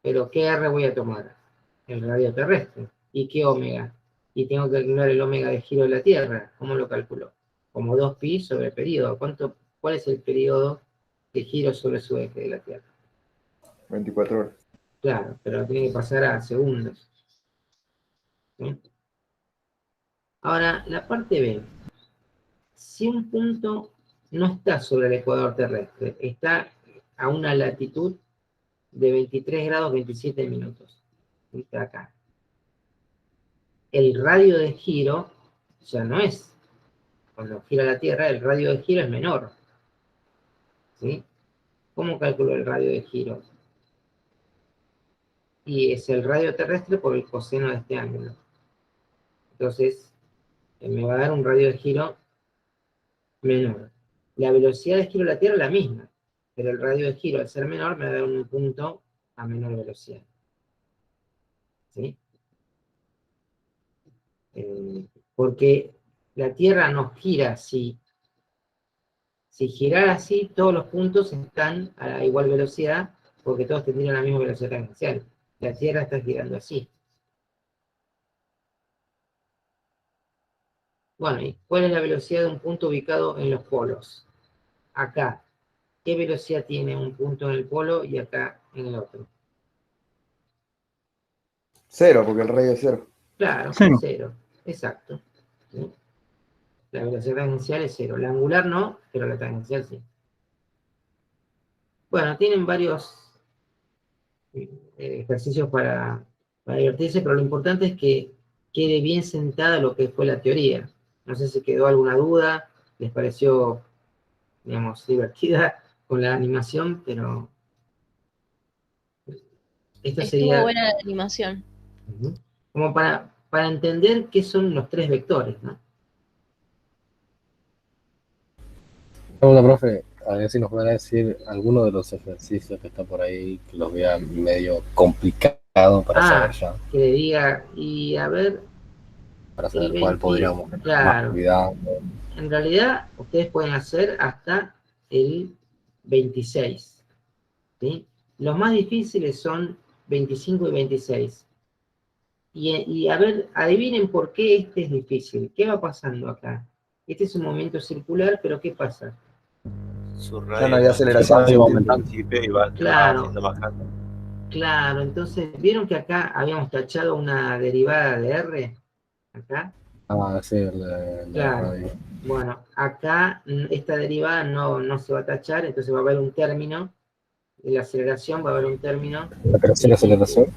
Pero ¿qué R voy a tomar? El radio terrestre. ¿Y qué omega? Y tengo que calcular el omega de giro de la Tierra. ¿Cómo lo calculo? Como 2pi sobre el periodo. ¿Cuál es el periodo de giro sobre su eje de la Tierra? 24 horas. Claro, pero tiene que pasar a segundos. ¿Sí? Ahora, la parte B. Si un punto no está sobre el ecuador terrestre, está a una latitud de 23 grados 27 minutos. Está acá. El radio de giro ya no es, cuando gira la Tierra, el radio de giro es menor. ¿Sí? ¿Cómo calculo el radio de giro? Y es el radio terrestre por el coseno de este ángulo. Entonces, me va a dar un radio de giro menor. La velocidad de giro de la Tierra es la misma, pero el radio de giro, al ser menor, me va a dar un punto a menor velocidad. ¿Sí? Porque la Tierra no gira así. Si girara así, todos los puntos están a la igual velocidad, porque todos tendrían la misma velocidad tangencial. La Tierra está girando así. Bueno, ¿y cuál es la velocidad de un punto ubicado en los polos? Acá. ¿Qué velocidad tiene un punto en el polo y acá en el otro? 0, porque el radio es 0. Claro, 0. Exacto. ¿Sí? La velocidad tangencial es 0. La angular no, pero la tangencial sí. Bueno, tienen varios ejercicios para divertirse, pero lo importante es que quede bien sentada lo que fue la teoría. No sé si quedó alguna duda, les pareció, digamos, divertida con la animación, pero esta sería... Estuvo buena la animación. Como para entender qué son los 3 vectores, ¿no? Pregunta, profe, a ver si nos van a decir alguno de los ejercicios que está por ahí, que los vea medio complicado para saber ya. Que le diga, y a ver... Para saber cuál podríamos claro. más cuidado. En realidad, ustedes pueden hacer hasta el 26. ¿Sí? Los más difíciles son 25 y 26. Y a ver, adivinen por qué este es difícil. ¿Qué va pasando acá? Este es un movimiento circular, pero ¿qué pasa? Su Ya no radio hay va aceleración radio va sin aumentando. principio y va Claro. haciendo más grande. Claro, entonces, ¿vieron que acá habíamos tachado una derivada de R? Acá. Ah, sí, la Claro. radio. Bueno, acá esta derivada no se va a tachar, entonces va a haber un término. En la aceleración va a haber un término. La tercera aceleración.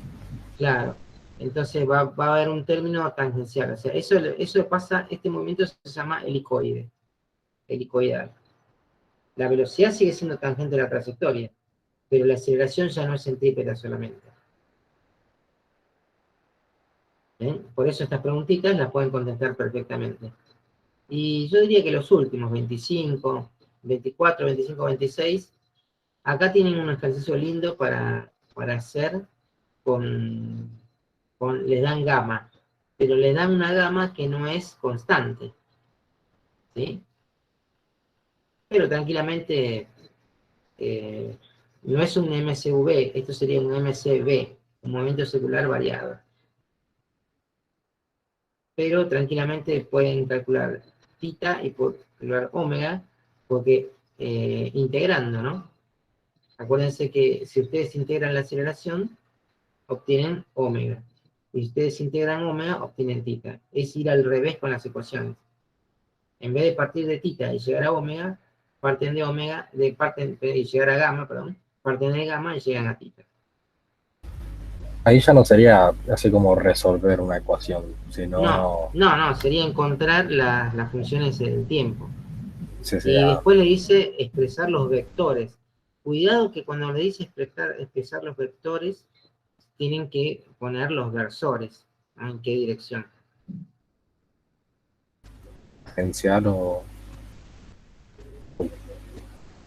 Claro. Entonces va a haber un término tangencial. O sea, eso pasa, este movimiento se llama helicoide. Helicoidal. La velocidad sigue siendo tangente a la trayectoria, pero la aceleración ya no es centrípeta solamente. Por eso estas preguntitas las pueden contestar perfectamente. Y yo diría que los últimos, 25, 24, 25, 26, acá tienen un ejercicio lindo para hacer les dan gamma, pero les dan una gamma que no es constante, ¿sí? Pero tranquilamente no es un MCV, esto sería un MCV, un movimiento circular variado. Pero tranquilamente pueden calcular θ y por calcular omega, porque integrando, ¿no? Acuérdense que si ustedes integran la aceleración, obtienen omega. Y si ustedes integran omega, obtienen θ. Es ir al revés con las ecuaciones. En vez de partir de θ y llegar a omega, parten de omega, y llegar a gamma, perdón, parten de gamma y llegan a θ. Ahí ya no sería así como resolver una ecuación, sino... No, sería encontrar las funciones del tiempo. Sí, Y después le dice expresar los vectores. Cuidado que cuando le dice expresar los vectores, tienen que poner los versores, ¿no? ¿En qué dirección? tangencial o...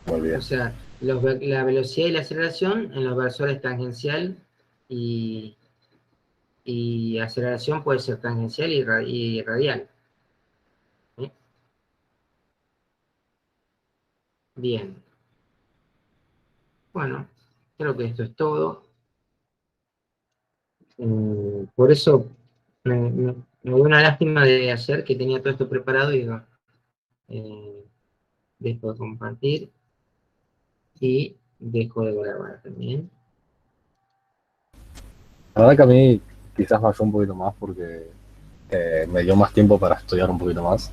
Muy bien. O sea, la velocidad y la aceleración en los versores tangencial y aceleración puede ser tangencial y radial. ¿Sí? Bien. Bueno, creo que esto es todo. Por eso me dio una lástima de ayer que tenía todo esto preparado y digo, dejo de compartir y dejo de grabar también. La verdad que a mí quizás me ayudó un poquito más porque me dio más tiempo para estudiar un poquito más.